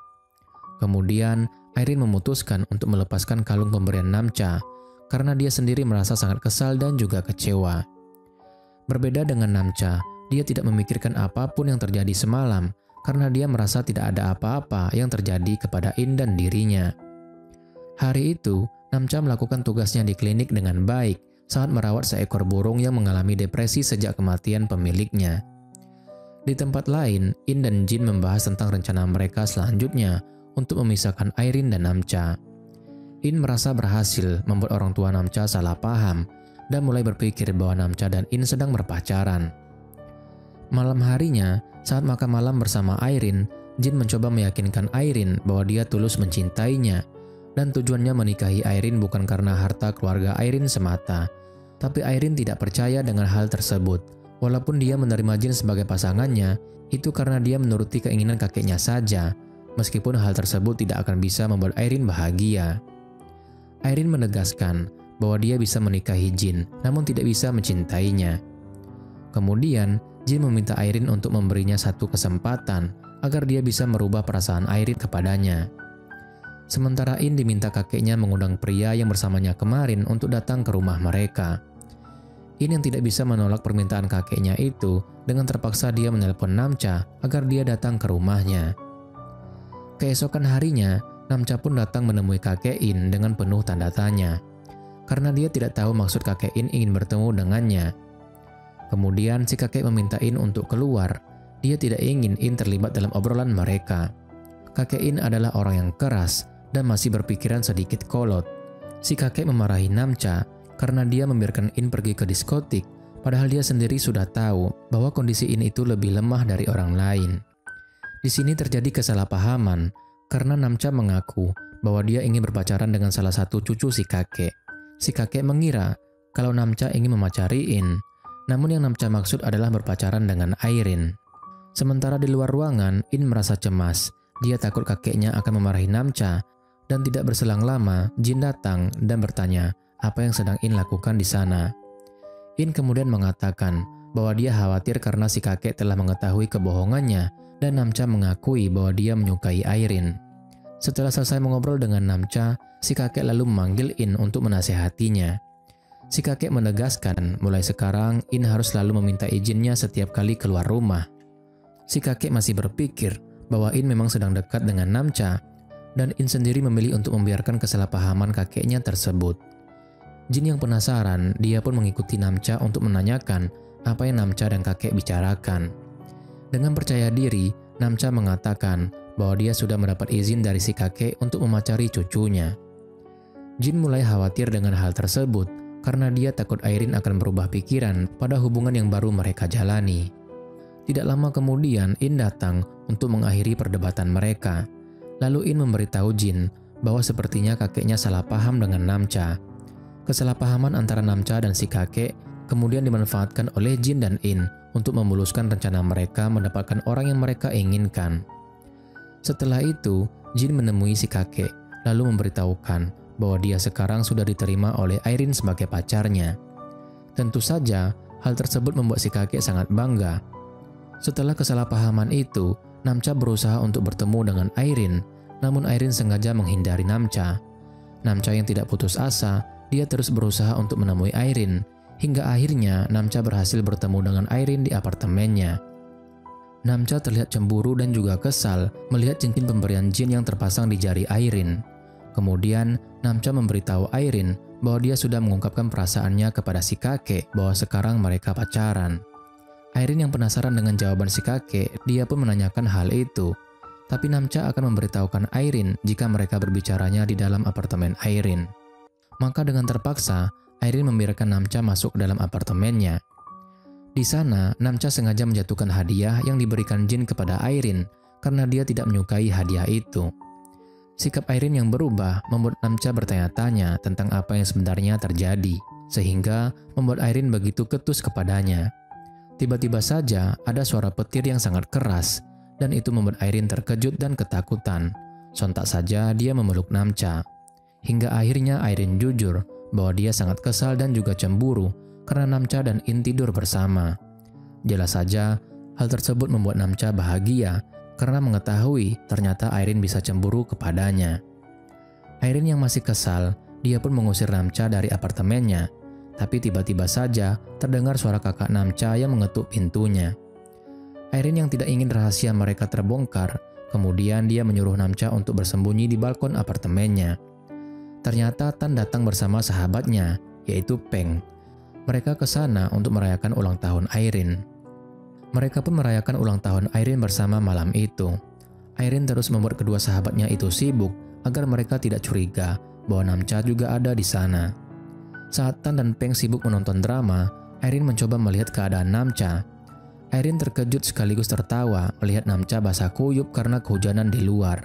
Kemudian, Airin memutuskan untuk melepaskan kalung pemberian Namcha karena dia sendiri merasa sangat kesal dan juga kecewa. Berbeda dengan Namcha, dia tidak memikirkan apapun yang terjadi semalam karena dia merasa tidak ada apa-apa yang terjadi kepada In dan dirinya. Hari itu, Namcha melakukan tugasnya di klinik dengan baik saat merawat seekor burung yang mengalami depresi sejak kematian pemiliknya. Di tempat lain, In dan Jin membahas tentang rencana mereka selanjutnya untuk memisahkan Airin dan Namcha. In merasa berhasil membuat orang tua Namcha salah paham dan mulai berpikir bahwa Namcha dan In sedang berpacaran. Malam harinya, saat makan malam bersama Airin, Jin mencoba meyakinkan Airin bahwa dia tulus mencintainya dan tujuannya menikahi Airin bukan karena harta keluarga Airin semata. Tapi Airin tidak percaya dengan hal tersebut. Walaupun dia menerima Jin sebagai pasangannya, itu karena dia menuruti keinginan kakeknya saja, meskipun hal tersebut tidak akan bisa membuat Airin bahagia. Airin menegaskan bahwa dia bisa menikahi Jin, namun tidak bisa mencintainya. Kemudian, Jin meminta Airin untuk memberinya satu kesempatan agar dia bisa merubah perasaan Airin kepadanya. Sementara In diminta kakeknya mengundang pria yang bersamanya kemarin untuk datang ke rumah mereka. In yang tidak bisa menolak permintaan kakeknya itu, dengan terpaksa dia menelpon Namcha agar dia datang ke rumahnya. Keesokan harinya, Namcha pun datang menemui kakek In dengan penuh tanda tanya, karena dia tidak tahu maksud kakek In ingin bertemu dengannya. Kemudian si kakek meminta In untuk keluar. Dia tidak ingin In terlibat dalam obrolan mereka. Kakek In adalah orang yang keras dan masih berpikiran sedikit kolot. Si kakek memarahi Namcha karena dia membiarkan In pergi ke diskotik, padahal dia sendiri sudah tahu bahwa kondisi In itu lebih lemah dari orang lain. Di sini terjadi kesalahpahaman karena Namcha mengaku bahwa dia ingin berpacaran dengan salah satu cucu si kakek. Si kakek mengira kalau Namcha ingin memacari In, namun yang Namcha maksud adalah berpacaran dengan Airin. Sementara di luar ruangan, In merasa cemas. Dia takut kakeknya akan memarahi Namcha, dan tidak berselang lama, Jin datang dan bertanya apa yang sedang In lakukan di sana. In kemudian mengatakan bahwa dia khawatir karena si kakek telah mengetahui kebohongannya, dan Namcha mengakui bahwa dia menyukai Airin. Setelah selesai mengobrol dengan Namcha, si kakek lalu memanggil In untuk menasehatinya. Si kakek menegaskan mulai sekarang In harus selalu meminta izinnya setiap kali keluar rumah. Si kakek masih berpikir bahwa In memang sedang dekat dengan Namcha, dan In sendiri memilih untuk membiarkan kesalahpahaman kakeknya tersebut. Jin yang penasaran, dia pun mengikuti Namcha untuk menanyakan apa yang Namcha dan kakek bicarakan. Dengan percaya diri, Namcha mengatakan bahwa dia sudah mendapat izin dari si kakek untuk memacari cucunya. Jin mulai khawatir dengan hal tersebut karena dia takut Airin akan berubah pikiran pada hubungan yang baru mereka jalani. Tidak lama kemudian, In datang untuk mengakhiri perdebatan mereka. Lalu In memberitahu Jin bahwa sepertinya kakeknya salah paham dengan Namcha. Kesalahpahaman antara Namcha dan si kakek kemudian dimanfaatkan oleh Jin dan In untuk memuluskan rencana mereka mendapatkan orang yang mereka inginkan. Setelah itu, Jin menemui si kakek, lalu memberitahukan bahwa dia sekarang sudah diterima oleh Airin sebagai pacarnya. Tentu saja, hal tersebut membuat si kakek sangat bangga. Setelah kesalahpahaman itu, Namcha berusaha untuk bertemu dengan Airin, namun Airin sengaja menghindari Namcha. Namcha yang tidak putus asa, dia terus berusaha untuk menemui Airin, hingga akhirnya Namcha berhasil bertemu dengan Airin di apartemennya. Namcha terlihat cemburu dan juga kesal melihat cincin pemberian Jin yang terpasang di jari Airin. Kemudian, Namcha memberitahu Airin bahwa dia sudah mengungkapkan perasaannya kepada si kakek bahwa sekarang mereka pacaran. Airin yang penasaran dengan jawaban si kakek, dia pun menanyakan hal itu. Tapi Namcha akan memberitahukan Airin jika mereka berbicaranya di dalam apartemen Airin. Maka dengan terpaksa, Airin membiarkan Namcha masuk ke dalam apartemennya. Di sana, Namcha sengaja menjatuhkan hadiah yang diberikan Jin kepada Airin karena dia tidak menyukai hadiah itu. Sikap Airin yang berubah membuat Namcha bertanya-tanya tentang apa yang sebenarnya terjadi, sehingga membuat Airin begitu ketus kepadanya. Tiba-tiba saja ada suara petir yang sangat keras, dan itu membuat Airin terkejut dan ketakutan. Sontak saja dia memeluk Namcha. Hingga akhirnya Airin jujur bahwa dia sangat kesal dan juga cemburu karena Namcha dan In tidur bersama. Jelas saja, hal tersebut membuat Namcha bahagia karena mengetahui ternyata Airin bisa cemburu kepadanya. Airin yang masih kesal, dia pun mengusir Namcha dari apartemennya. Tapi tiba-tiba saja terdengar suara kakak Namcha yang mengetuk pintunya. Airin yang tidak ingin rahasia mereka terbongkar, kemudian dia menyuruh Namcha untuk bersembunyi di balkon apartemennya. Ternyata Tan datang bersama sahabatnya, yaitu Peng. Mereka ke sana untuk merayakan ulang tahun Airin. Mereka pun merayakan ulang tahun Airin bersama malam itu. Airin terus membuat kedua sahabatnya itu sibuk agar mereka tidak curiga bahwa Namcha juga ada di sana. Saat Tan dan Peng sibuk menonton drama, Airin mencoba melihat keadaan Namcha. Airin terkejut sekaligus tertawa melihat Namcha basah kuyup karena kehujanan di luar.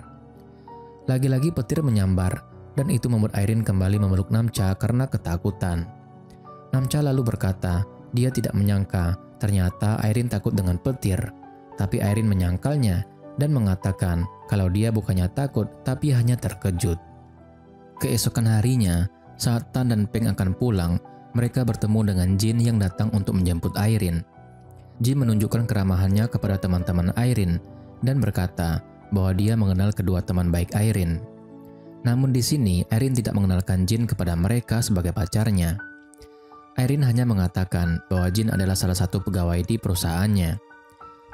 Lagi-lagi petir menyambar, dan itu membuat Airin kembali memeluk Namcha karena ketakutan. Namcha lalu berkata, dia tidak menyangka ternyata Airin takut dengan petir, tapi Airin menyangkalnya dan mengatakan kalau dia bukannya takut tapi hanya terkejut. Keesokan harinya, saat Tan dan Peng akan pulang, mereka bertemu dengan Jin yang datang untuk menjemput Irene. Jin menunjukkan keramahannya kepada teman-teman Irene dan berkata bahwa dia mengenal kedua teman baik Irene. Namun di sini, Irene tidak mengenalkan Jin kepada mereka sebagai pacarnya. Irene hanya mengatakan bahwa Jin adalah salah satu pegawai di perusahaannya.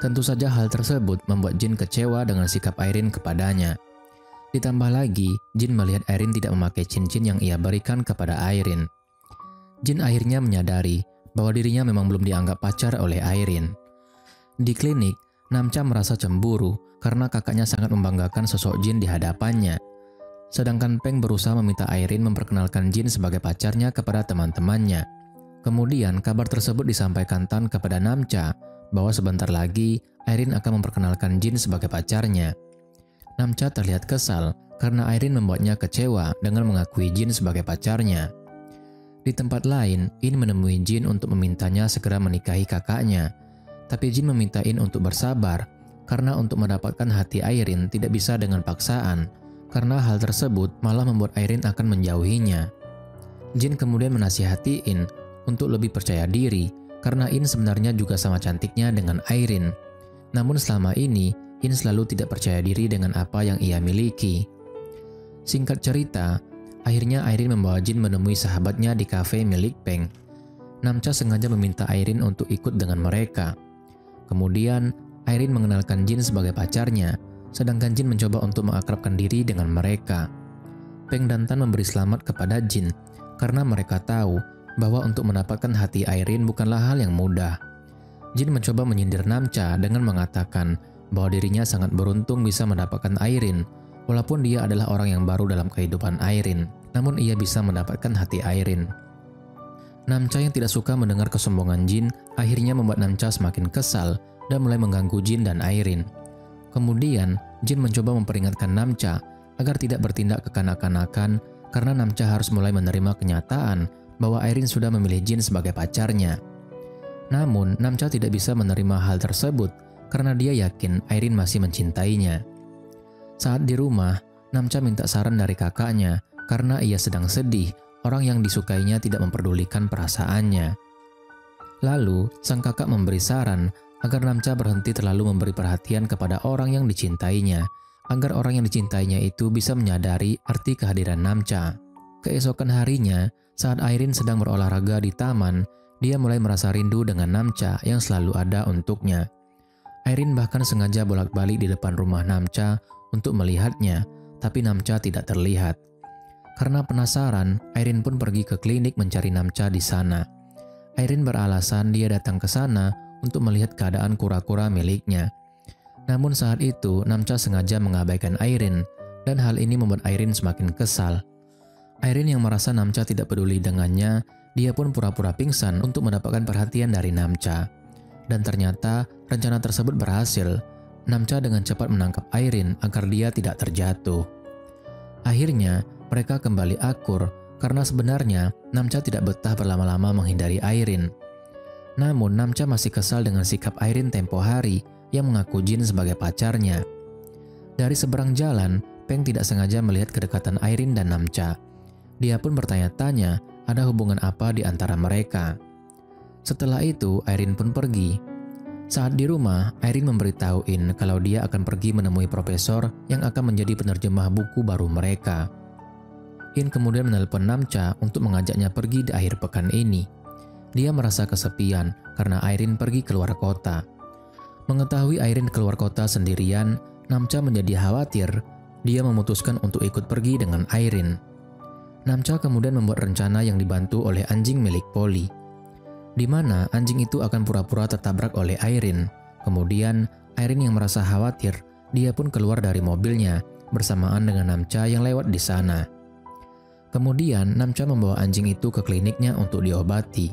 Tentu saja hal tersebut membuat Jin kecewa dengan sikap Irene kepadanya. Ditambah lagi, Jin melihat Irene tidak memakai cincin yang ia berikan kepada Irene. Jin akhirnya menyadari bahwa dirinya memang belum dianggap pacar oleh Irene. Di klinik, Namcha merasa cemburu karena kakaknya sangat membanggakan sosok Jin di hadapannya. Sedangkan Peng berusaha meminta Irene memperkenalkan Jin sebagai pacarnya kepada teman-temannya. Kemudian kabar tersebut disampaikan Tan kepada Namcha bahwa sebentar lagi Irene akan memperkenalkan Jin sebagai pacarnya. Namcha terlihat kesal karena Irene membuatnya kecewa dengan mengakui Jin sebagai pacarnya. Di tempat lain, In menemui Jin untuk memintanya segera menikahi kakaknya. Tapi Jin meminta In untuk bersabar karena untuk mendapatkan hati Irene tidak bisa dengan paksaan, karena hal tersebut malah membuat Irene akan menjauhinya. Jin kemudian menasihati In untuk lebih percaya diri karena In sebenarnya juga sama cantiknya dengan Irene. Namun selama ini, In selalu tidak percaya diri dengan apa yang ia miliki. Singkat cerita, akhirnya Irene membawa Jin menemui sahabatnya di kafe milik Peng. Namcha sengaja meminta Irene untuk ikut dengan mereka. Kemudian, Irene mengenalkan Jin sebagai pacarnya, sedangkan Jin mencoba untuk mengakrabkan diri dengan mereka. Peng dan Tan memberi selamat kepada Jin karena mereka tahu bahwa untuk mendapatkan hati Irene bukanlah hal yang mudah. Jin mencoba menyindir Namcha dengan mengatakan bahwa dirinya sangat beruntung bisa mendapatkan Irene, walaupun dia adalah orang yang baru dalam kehidupan Irene, namun ia bisa mendapatkan hati Irene. Namcha yang tidak suka mendengar kesombongan Jin akhirnya membuat Namcha semakin kesal dan mulai mengganggu Jin dan Irene. Kemudian, Jin mencoba memperingatkan Namcha agar tidak bertindak kekanak-kanakan karena Namcha harus mulai menerima kenyataan bahwa Irene sudah memilih Jin sebagai pacarnya. Namun, Namcha tidak bisa menerima hal tersebut karena dia yakin Irene masih mencintainya. Saat di rumah, Namcha minta saran dari kakaknya karena ia sedang sedih, orang yang disukainya tidak memperdulikan perasaannya. Lalu, sang kakak memberi saran agar Namcha berhenti terlalu memberi perhatian kepada orang yang dicintainya, agar orang yang dicintainya itu bisa menyadari arti kehadiran Namcha. Keesokan harinya, saat Irene sedang berolahraga di taman, dia mulai merasa rindu dengan Namcha yang selalu ada untuknya. Irene bahkan sengaja bolak-balik di depan rumah Namcha untuk melihatnya, tapi Namcha tidak terlihat. Karena penasaran, Irene pun pergi ke klinik mencari Namcha di sana. Irene beralasan dia datang ke sana untuk melihat keadaan kura-kura miliknya. Namun saat itu, Namcha sengaja mengabaikan Irene, dan hal ini membuat Irene semakin kesal. Irene yang merasa Namcha tidak peduli dengannya, dia pun pura-pura pingsan untuk mendapatkan perhatian dari Namcha. Dan ternyata rencana tersebut berhasil. Namcha dengan cepat menangkap Irene agar dia tidak terjatuh. Akhirnya, mereka kembali akur karena sebenarnya Namcha tidak betah berlama-lama menghindari Irene. Namun Namcha masih kesal dengan sikap Irene tempo hari yang mengaku Jin sebagai pacarnya. Dari seberang jalan, Peng tidak sengaja melihat kedekatan Irene dan Namcha. Dia pun bertanya-tanya ada hubungan apa di antara mereka. Setelah itu, Irene pun pergi. Saat di rumah, Irene memberitahu In kalau dia akan pergi menemui profesor yang akan menjadi penerjemah buku baru mereka. In kemudian menelpon Namcha untuk mengajaknya pergi di akhir pekan ini. Dia merasa kesepian karena Irene pergi keluar kota. Mengetahui Irene keluar kota sendirian, Namcha menjadi khawatir. Dia memutuskan untuk ikut pergi dengan Irene. Namcha kemudian membuat rencana yang dibantu oleh anjing milik Polly, di mana anjing itu akan pura-pura tertabrak oleh Irene. Kemudian, Irene yang merasa khawatir, dia pun keluar dari mobilnya bersamaan dengan Namcha yang lewat di sana. Kemudian, Namcha membawa anjing itu ke kliniknya untuk diobati.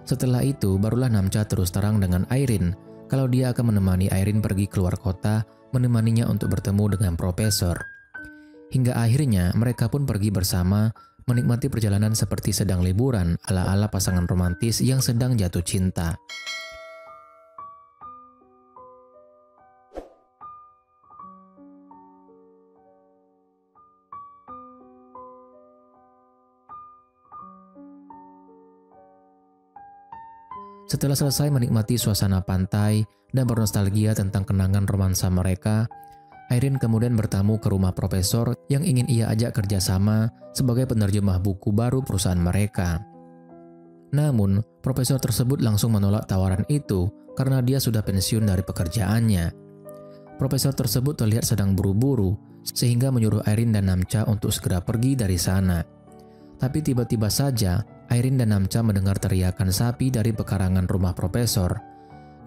Setelah itu, barulah Namcha terus terang dengan Irene kalau dia akan menemani Irene pergi keluar kota, menemaninya untuk bertemu dengan profesor. Hingga akhirnya, mereka pun pergi bersama, menikmati perjalanan seperti sedang liburan ala-ala pasangan romantis yang sedang jatuh cinta. Setelah selesai menikmati suasana pantai dan bernostalgia tentang kenangan romansa mereka, Irene kemudian bertamu ke rumah profesor yang ingin ia ajak kerjasama sebagai penerjemah buku baru perusahaan mereka. Namun, profesor tersebut langsung menolak tawaran itu karena dia sudah pensiun dari pekerjaannya. Profesor tersebut terlihat sedang buru-buru, sehingga menyuruh Irene dan Namcha untuk segera pergi dari sana. Tapi tiba-tiba saja, Irene dan Namcha mendengar teriakan sapi dari pekarangan rumah profesor.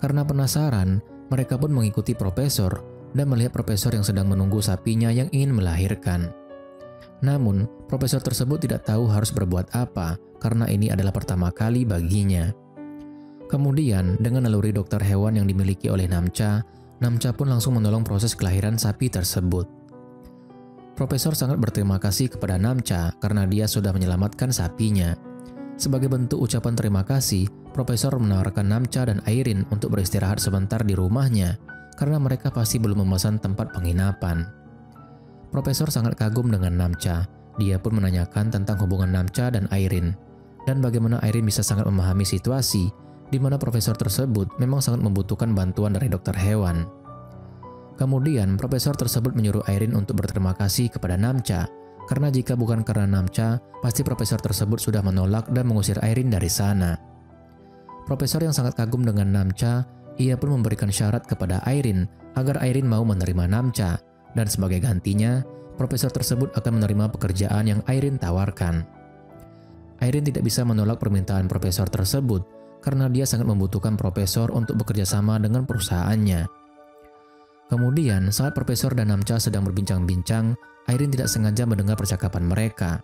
Karena penasaran, mereka pun mengikuti profesor dan melihat profesor yang sedang menunggu sapinya yang ingin melahirkan. Namun, profesor tersebut tidak tahu harus berbuat apa karena ini adalah pertama kali baginya. Kemudian, dengan naluri dokter hewan yang dimiliki oleh Namcha, Namcha pun langsung menolong proses kelahiran sapi tersebut. Profesor sangat berterima kasih kepada Namcha karena dia sudah menyelamatkan sapinya. Sebagai bentuk ucapan terima kasih, Profesor menawarkan Namcha dan Irene untuk beristirahat sebentar di rumahnya karena mereka pasti belum memesan tempat penginapan. Profesor sangat kagum dengan Namcha. Dia pun menanyakan tentang hubungan Namcha dan Irene, dan bagaimana Irene bisa sangat memahami situasi di mana profesor tersebut memang sangat membutuhkan bantuan dari dokter hewan. Kemudian, profesor tersebut menyuruh Irene untuk berterima kasih kepada Namcha, karena jika bukan karena Namcha, pasti profesor tersebut sudah menolak dan mengusir Irene dari sana. Profesor yang sangat kagum dengan Namcha, ia pun memberikan syarat kepada Irene agar Irene mau menerima Namcha, dan sebagai gantinya, profesor tersebut akan menerima pekerjaan yang Irene tawarkan. Irene tidak bisa menolak permintaan profesor tersebut karena dia sangat membutuhkan profesor untuk bekerja sama dengan perusahaannya. Kemudian, saat profesor dan Namcha sedang berbincang-bincang, Irene tidak sengaja mendengar percakapan mereka.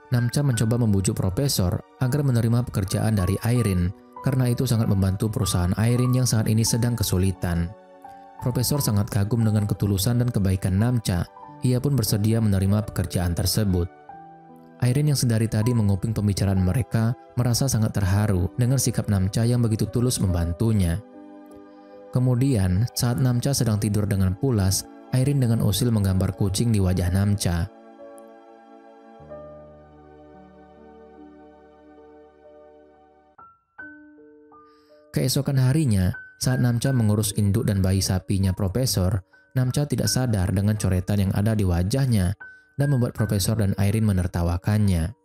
Namcha mencoba membujuk profesor agar menerima pekerjaan dari Irene, karena itu sangat membantu perusahaan Irene yang saat ini sedang kesulitan. Profesor sangat kagum dengan ketulusan dan kebaikan Namcha. Ia pun bersedia menerima pekerjaan tersebut. Irene yang sedari tadi menguping pembicaraan mereka merasa sangat terharu dengan sikap Namcha yang begitu tulus membantunya. Kemudian, saat Namcha sedang tidur dengan pulas, Irene dengan usil menggambar kucing di wajah Namcha. Keesokan harinya, saat Namcha mengurus induk dan bayi sapinya profesor, Namcha tidak sadar dengan coretan yang ada di wajahnya dan membuat profesor dan Irene menertawakannya.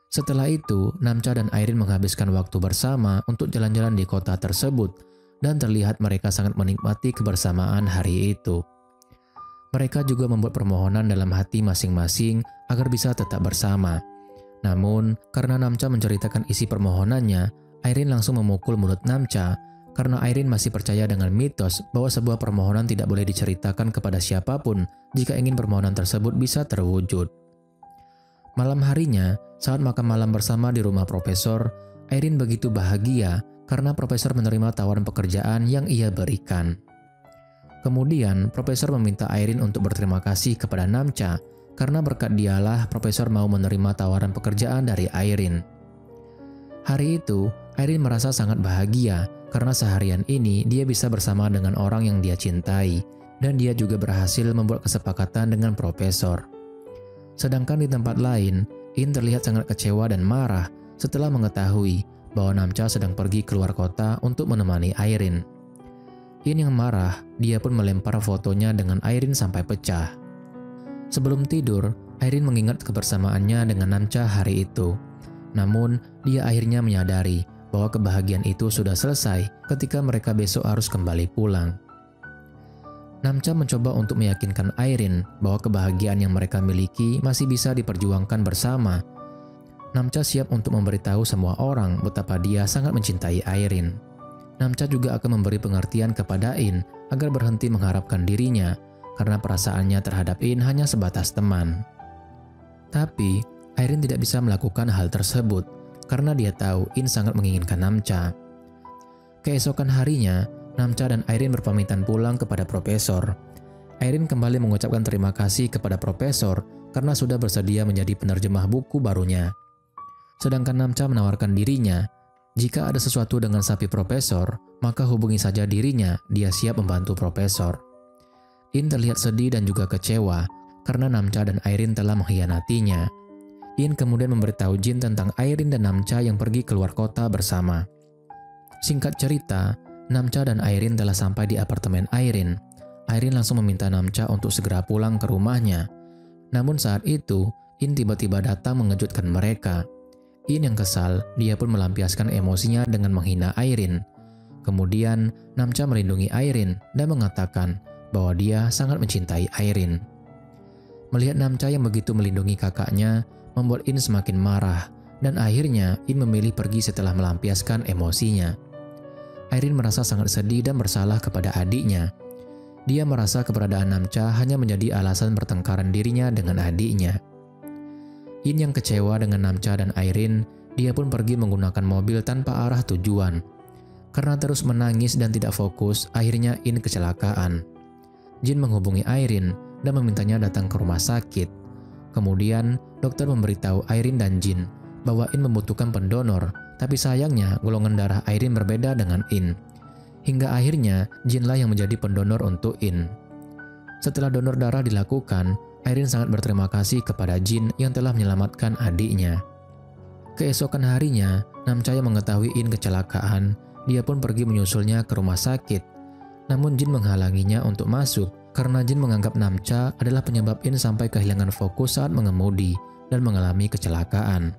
Setelah itu, Namcha dan Irene menghabiskan waktu bersama untuk jalan-jalan di kota tersebut, dan terlihat mereka sangat menikmati kebersamaan hari itu. Mereka juga membuat permohonan dalam hati masing-masing agar bisa tetap bersama. Namun, karena Namcha menceritakan isi permohonannya, Irene langsung memukul mulut Namcha karena Irene masih percaya dengan mitos bahwa sebuah permohonan tidak boleh diceritakan kepada siapapun jika ingin permohonan tersebut bisa terwujud. Malam harinya, saat makan malam bersama di rumah profesor, Irene begitu bahagia karena profesor menerima tawaran pekerjaan yang ia berikan. Kemudian, profesor meminta Irene untuk berterima kasih kepada Namcha karena berkat dialah profesor mau menerima tawaran pekerjaan dari Irene. Hari itu, Irene merasa sangat bahagia karena seharian ini dia bisa bersama dengan orang yang dia cintai, dan dia juga berhasil membuat kesepakatan dengan profesor. Sedangkan di tempat lain, In terlihat sangat kecewa dan marah setelah mengetahui bahwa Namcha sedang pergi keluar kota untuk menemani Irene. In yang marah, dia pun melempar fotonya dengan Irene sampai pecah. Sebelum tidur, Irene mengingat kebersamaannya dengan Namcha hari itu. Namun, dia akhirnya menyadari bahwa kebahagiaan itu sudah selesai ketika mereka besok harus kembali pulang. Namcha mencoba untuk meyakinkan Irene bahwa kebahagiaan yang mereka miliki masih bisa diperjuangkan bersama. Namcha siap untuk memberitahu semua orang betapa dia sangat mencintai Irene. Namcha juga akan memberi pengertian kepada In agar berhenti mengharapkan dirinya karena perasaannya terhadap In hanya sebatas teman. Tapi, Irene tidak bisa melakukan hal tersebut karena dia tahu In sangat menginginkan Namcha. Keesokan harinya, Namcha dan Irene berpamitan pulang kepada profesor. Irene kembali mengucapkan terima kasih kepada profesor karena sudah bersedia menjadi penerjemah buku barunya. Sedangkan Namcha menawarkan dirinya, jika ada sesuatu dengan sapi profesor, maka hubungi saja dirinya, dia siap membantu profesor. In terlihat sedih dan juga kecewa karena Namcha dan Irene telah mengkhianatinya. In kemudian memberitahu Jin tentang Irene dan Namcha yang pergi keluar kota bersama. Singkat cerita, Namcha dan Airin telah sampai di apartemen Airin. Airin langsung meminta Namcha untuk segera pulang ke rumahnya. Namun saat itu, In tiba-tiba datang mengejutkan mereka. In yang kesal, dia pun melampiaskan emosinya dengan menghina Airin. Kemudian, Namcha melindungi Airin dan mengatakan bahwa dia sangat mencintai Airin. Melihat Namcha yang begitu melindungi kakaknya, membuat In semakin marah, dan akhirnya In memilih pergi setelah melampiaskan emosinya. Airin merasa sangat sedih dan bersalah kepada adiknya. Dia merasa keberadaan Namcha hanya menjadi alasan pertengkaran dirinya dengan adiknya. In yang kecewa dengan Namcha dan Airin, dia pun pergi menggunakan mobil tanpa arah tujuan. Karena terus menangis dan tidak fokus, akhirnya In kecelakaan. Jin menghubungi Airin dan memintanya datang ke rumah sakit. Kemudian, dokter memberitahu Airin dan Jin bahwa In membutuhkan pendonor, tapi sayangnya golongan darah Airin berbeda dengan In. Hingga akhirnya, Jinlah yang menjadi pendonor untuk In. Setelah donor darah dilakukan, Airin sangat berterima kasih kepada Jin yang telah menyelamatkan adiknya. Keesokan harinya, Namcha yang mengetahui In kecelakaan, dia pun pergi menyusulnya ke rumah sakit. Namun Jin menghalanginya untuk masuk karena Jin menganggap Namcha adalah penyebab In sampai kehilangan fokus saat mengemudi dan mengalami kecelakaan.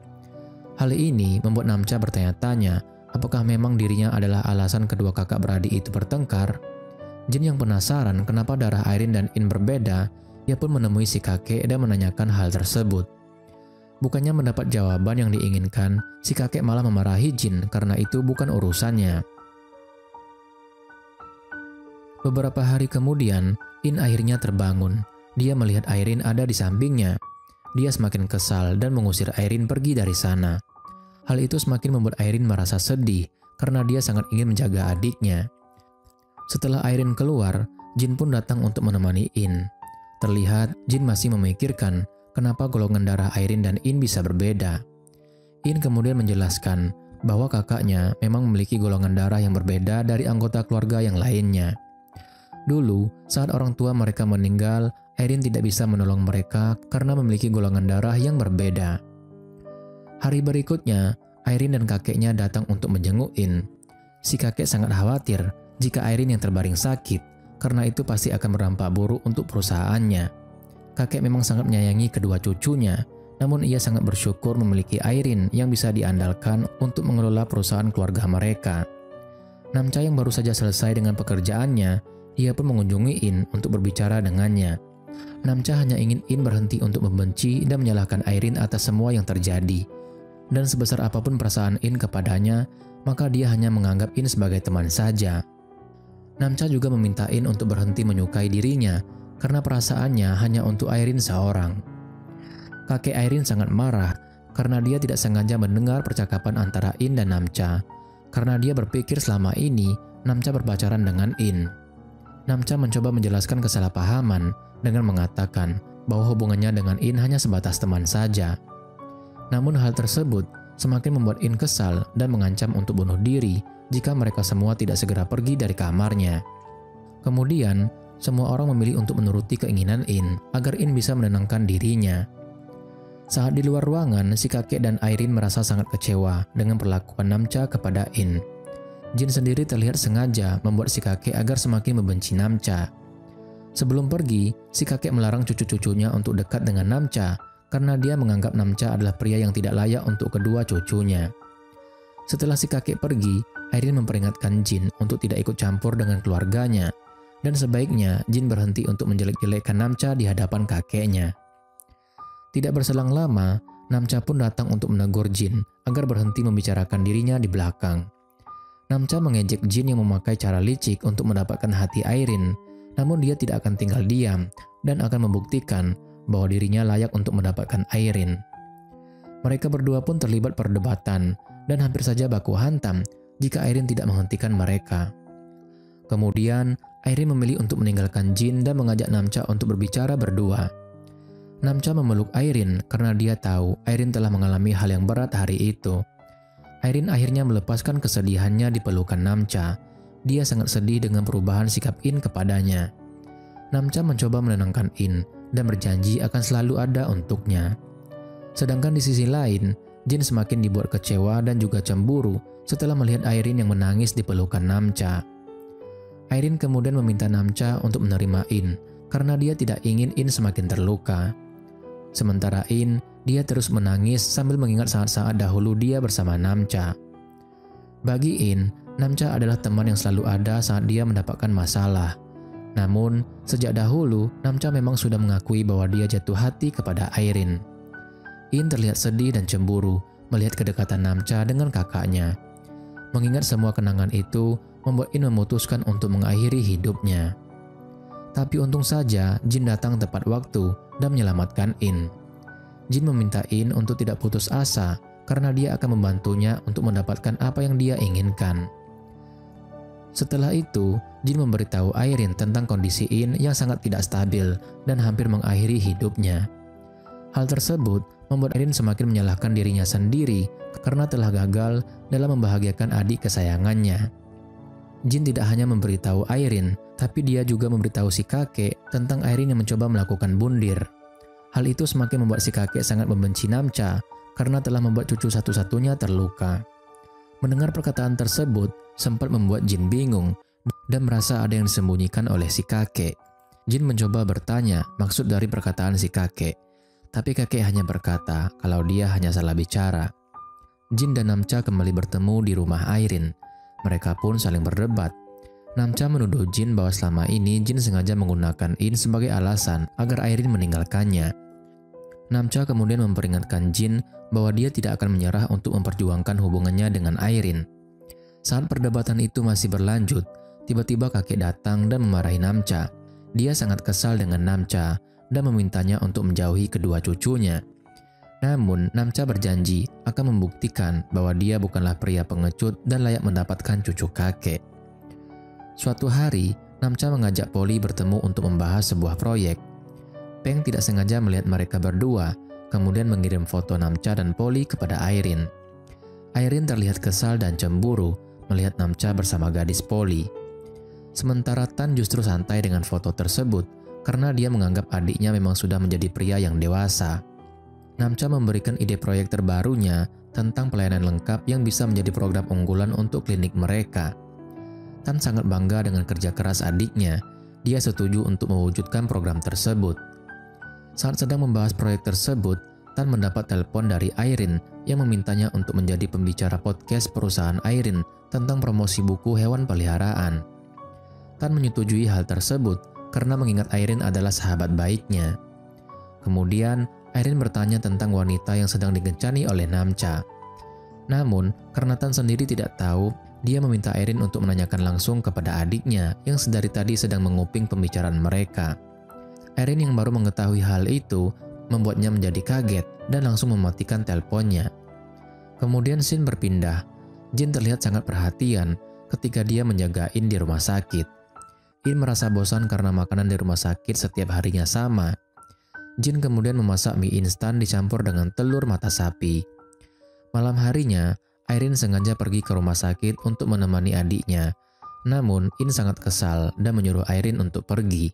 Hal ini membuat Namcha bertanya-tanya apakah memang dirinya adalah alasan kedua kakak beradik itu bertengkar. Jin yang penasaran kenapa darah Airin dan In berbeda, dia pun menemui si kakek dan menanyakan hal tersebut. Bukannya mendapat jawaban yang diinginkan, si kakek malah memarahi Jin karena itu bukan urusannya. Beberapa hari kemudian, In akhirnya terbangun. Dia melihat Airin ada di sampingnya. Dia semakin kesal dan mengusir Airin pergi dari sana. Hal itu semakin membuat Airin merasa sedih karena dia sangat ingin menjaga adiknya. Setelah Airin keluar, Jin pun datang untuk menemani In. Terlihat Jin masih memikirkan kenapa golongan darah Airin dan In bisa berbeda. In kemudian menjelaskan bahwa kakaknya memang memiliki golongan darah yang berbeda dari anggota keluarga yang lainnya. Dulu, saat orang tua mereka meninggal, Airin tidak bisa menolong mereka karena memiliki golongan darah yang berbeda. Hari berikutnya, Airin dan kakeknya datang untuk menjenguk In. Si kakek sangat khawatir jika Airin yang terbaring sakit, karena itu pasti akan berdampak buruk untuk perusahaannya. Kakek memang sangat menyayangi kedua cucunya, namun ia sangat bersyukur memiliki Airin yang bisa diandalkan untuk mengelola perusahaan keluarga mereka. Namcha yang baru saja selesai dengan pekerjaannya, dia pun mengunjungi In untuk berbicara dengannya. Namcha hanya ingin In berhenti untuk membenci dan menyalahkan Airin atas semua yang terjadi. Dan sebesar apapun perasaan In kepadanya, maka dia hanya menganggap In sebagai teman saja. Namcha juga meminta In untuk berhenti menyukai dirinya karena perasaannya hanya untuk Airin seorang. Kakek Airin sangat marah karena dia tidak sengaja mendengar percakapan antara In dan Namcha, karena dia berpikir selama ini Namcha berpacaran dengan In. Namcha mencoba menjelaskan kesalahpahaman dengan mengatakan bahwa hubungannya dengan In hanya sebatas teman saja. Namun hal tersebut semakin membuat In kesal dan mengancam untuk bunuh diri jika mereka semua tidak segera pergi dari kamarnya. Kemudian, semua orang memilih untuk menuruti keinginan In agar In bisa menenangkan dirinya. Saat di luar ruangan, si kakek dan Airin merasa sangat kecewa dengan perlakuan Namcha kepada In. Jin sendiri terlihat sengaja membuat si kakek agar semakin membenci Namcha. Sebelum pergi, si kakek melarang cucu-cucunya untuk dekat dengan Namcha karena dia menganggap Namcha adalah pria yang tidak layak untuk kedua cucunya. Setelah si kakek pergi, Airin memperingatkan Jin untuk tidak ikut campur dengan keluarganya, dan sebaiknya Jin berhenti untuk menjelek-jelekkan Namcha di hadapan kakeknya. Tidak berselang lama, Namcha pun datang untuk menegur Jin agar berhenti membicarakan dirinya di belakang. Namcha mengejek Jin yang memakai cara licik untuk mendapatkan hati Airin, namun dia tidak akan tinggal diam dan akan membuktikan bahwa dirinya layak untuk mendapatkan Airin. Mereka berdua pun terlibat perdebatan dan hampir saja baku hantam jika Airin tidak menghentikan mereka. Kemudian, Airin memilih untuk meninggalkan Jin dan mengajak Namcha untuk berbicara berdua. Namcha memeluk Airin karena dia tahu Airin telah mengalami hal yang berat hari itu. Airin akhirnya melepaskan kesedihannya di pelukan Namcha. Dia sangat sedih dengan perubahan sikap In kepadanya. Namcha mencoba menenangkan In dan berjanji akan selalu ada untuknya. Sedangkan di sisi lain, Jin semakin dibuat kecewa dan juga cemburu setelah melihat Airin yang menangis di pelukan Namcha. Airin kemudian meminta Namcha untuk menerima In karena dia tidak ingin In semakin terluka. Sementara In, dia terus menangis sambil mengingat saat-saat dahulu dia bersama Namcha. Bagi In, Namcha adalah teman yang selalu ada saat dia mendapatkan masalah. Namun, sejak dahulu, Namcha memang sudah mengakui bahwa dia jatuh hati kepada Airin. In terlihat sedih dan cemburu melihat kedekatan Namcha dengan kakaknya. Mengingat semua kenangan itu, membuat In memutuskan untuk mengakhiri hidupnya. Tapi untung saja, Jin datang tepat waktu dan menyelamatkan In. Jin meminta In untuk tidak putus asa karena dia akan membantunya untuk mendapatkan apa yang dia inginkan. Setelah itu, Jin memberitahu Airin tentang kondisi In yang sangat tidak stabil dan hampir mengakhiri hidupnya. Hal tersebut membuat Airin semakin menyalahkan dirinya sendiri karena telah gagal dalam membahagiakan adik kesayangannya. Jin tidak hanya memberitahu Airin, tapi dia juga memberitahu si kakek tentang Airin yang mencoba melakukan bundir. Hal itu semakin membuat si kakek sangat membenci Namcha karena telah membuat cucu satu-satunya terluka. Mendengar perkataan tersebut sempat membuat Jin bingung dan merasa ada yang disembunyikan oleh si kakek. Jin mencoba bertanya maksud dari perkataan si kakek, tapi kakek hanya berkata kalau dia hanya salah bicara. Jin dan Namcha kembali bertemu di rumah Airin. Mereka pun saling berdebat. Namcha menuduh Jin bahwa selama ini Jin sengaja menggunakan In sebagai alasan agar Airin meninggalkannya. Namcha kemudian memperingatkan Jin bahwa dia tidak akan menyerah untuk memperjuangkan hubungannya dengan Airin. Saat perdebatan itu masih berlanjut, tiba-tiba kakek datang dan memarahi Namcha. Dia sangat kesal dengan Namcha dan memintanya untuk menjauhi kedua cucunya. Namun, Namcha berjanji akan membuktikan bahwa dia bukanlah pria pengecut dan layak mendapatkan cucu kakek. Suatu hari, Namcha mengajak Polly bertemu untuk membahas sebuah proyek. Peng tidak sengaja melihat mereka berdua, kemudian mengirim foto Namcha dan Polly kepada Airin. Airin terlihat kesal dan cemburu melihat Namcha bersama gadis Polly. Sementara Tan justru santai dengan foto tersebut karena dia menganggap adiknya memang sudah menjadi pria yang dewasa. Namcha memberikan ide proyek terbarunya tentang pelayanan lengkap yang bisa menjadi program unggulan untuk klinik mereka. Tan sangat bangga dengan kerja keras adiknya. Dia setuju untuk mewujudkan program tersebut. Saat sedang membahas proyek tersebut, Tan mendapat telepon dari Airin yang memintanya untuk menjadi pembicara podcast perusahaan Airin tentang promosi buku hewan peliharaan. Tan menyetujui hal tersebut karena mengingat Airin adalah sahabat baiknya. Kemudian, Airin bertanya tentang wanita yang sedang digencani oleh Namcha. Namun, karena Tan sendiri tidak tahu, dia meminta Airin untuk menanyakan langsung kepada adiknya yang sedari tadi sedang menguping pembicaraan mereka. Airin yang baru mengetahui hal itu membuatnya menjadi kaget dan langsung mematikan teleponnya. Kemudian scene berpindah. Jin terlihat sangat perhatian ketika dia menjaga In di rumah sakit. In merasa bosan karena makanan di rumah sakit setiap harinya sama. Jin kemudian memasak mie instan dicampur dengan telur mata sapi. Malam harinya, Airin sengaja pergi ke rumah sakit untuk menemani adiknya. Namun, In sangat kesal dan menyuruh Airin untuk pergi.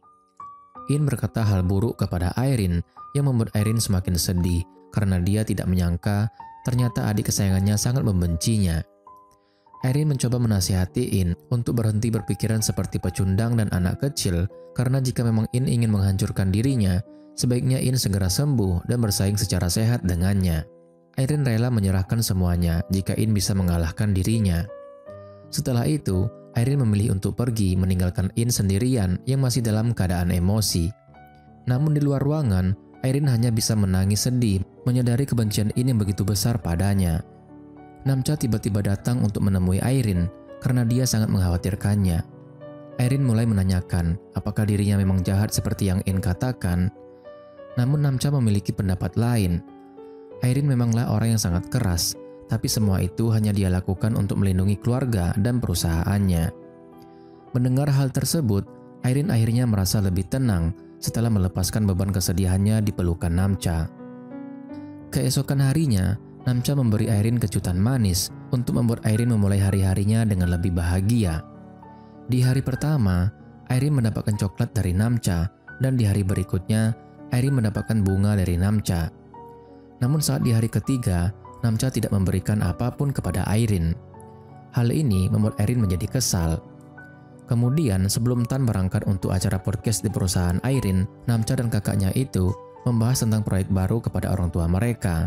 In berkata hal buruk kepada Airin yang membuat Airin semakin sedih karena dia tidak menyangka ternyata adik kesayangannya sangat membencinya. Airin mencoba menasihati In untuk berhenti berpikiran seperti pecundang dan anak kecil karena jika memang In ingin menghancurkan dirinya, sebaiknya In segera sembuh dan bersaing secara sehat dengannya. Airin rela menyerahkan semuanya jika In bisa mengalahkan dirinya. Setelah itu, Airin memilih untuk pergi meninggalkan In sendirian yang masih dalam keadaan emosi. Namun di luar ruangan, Airin hanya bisa menangis sedih menyadari kebencian In yang begitu besar padanya. Namcha tiba-tiba datang untuk menemui Airin karena dia sangat mengkhawatirkannya. Airin mulai menanyakan apakah dirinya memang jahat seperti yang In katakan. Namun Namcha memiliki pendapat lain. Airin memanglah orang yang sangat keras, tapi semua itu hanya dia lakukan untuk melindungi keluarga dan perusahaannya. Mendengar hal tersebut, Airin akhirnya merasa lebih tenang setelah melepaskan beban kesedihannya di pelukan Namcha. Keesokan harinya, Namcha memberi Airin kejutan manis untuk membuat Airin memulai hari-harinya dengan lebih bahagia. Di hari pertama, Airin mendapatkan coklat dari Namcha, dan di hari berikutnya, Airin mendapatkan bunga dari Namcha. Namun saat di hari ketiga, Namcha tidak memberikan apapun kepada Airin. Hal ini membuat Airin menjadi kesal. Kemudian sebelum Tan berangkat untuk acara podcast di perusahaan Airin, Namcha dan kakaknya itu membahas tentang proyek baru kepada orang tua mereka.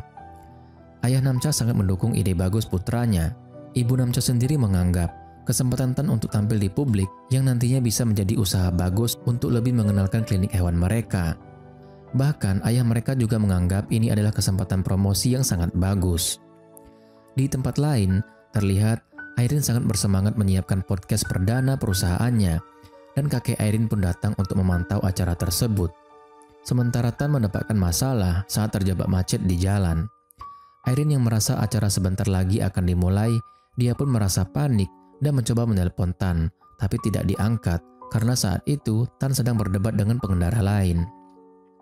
Ayah Namcha sangat mendukung ide bagus putranya. Ibu Namcha sendiri menganggap kesempatan Tan untuk tampil di publik yang nantinya bisa menjadi usaha bagus untuk lebih mengenalkan klinik hewan mereka. Bahkan ayah mereka juga menganggap ini adalah kesempatan promosi yang sangat bagus. Di tempat lain, terlihat Airin sangat bersemangat menyiapkan podcast perdana perusahaannya, dan kakek Airin pun datang untuk memantau acara tersebut. Sementara Tan mendapatkan masalah saat terjebak macet di jalan. Airin yang merasa acara sebentar lagi akan dimulai, dia pun merasa panik dan mencoba menelpon Tan, tapi tidak diangkat karena saat itu Tan sedang berdebat dengan pengendara lain.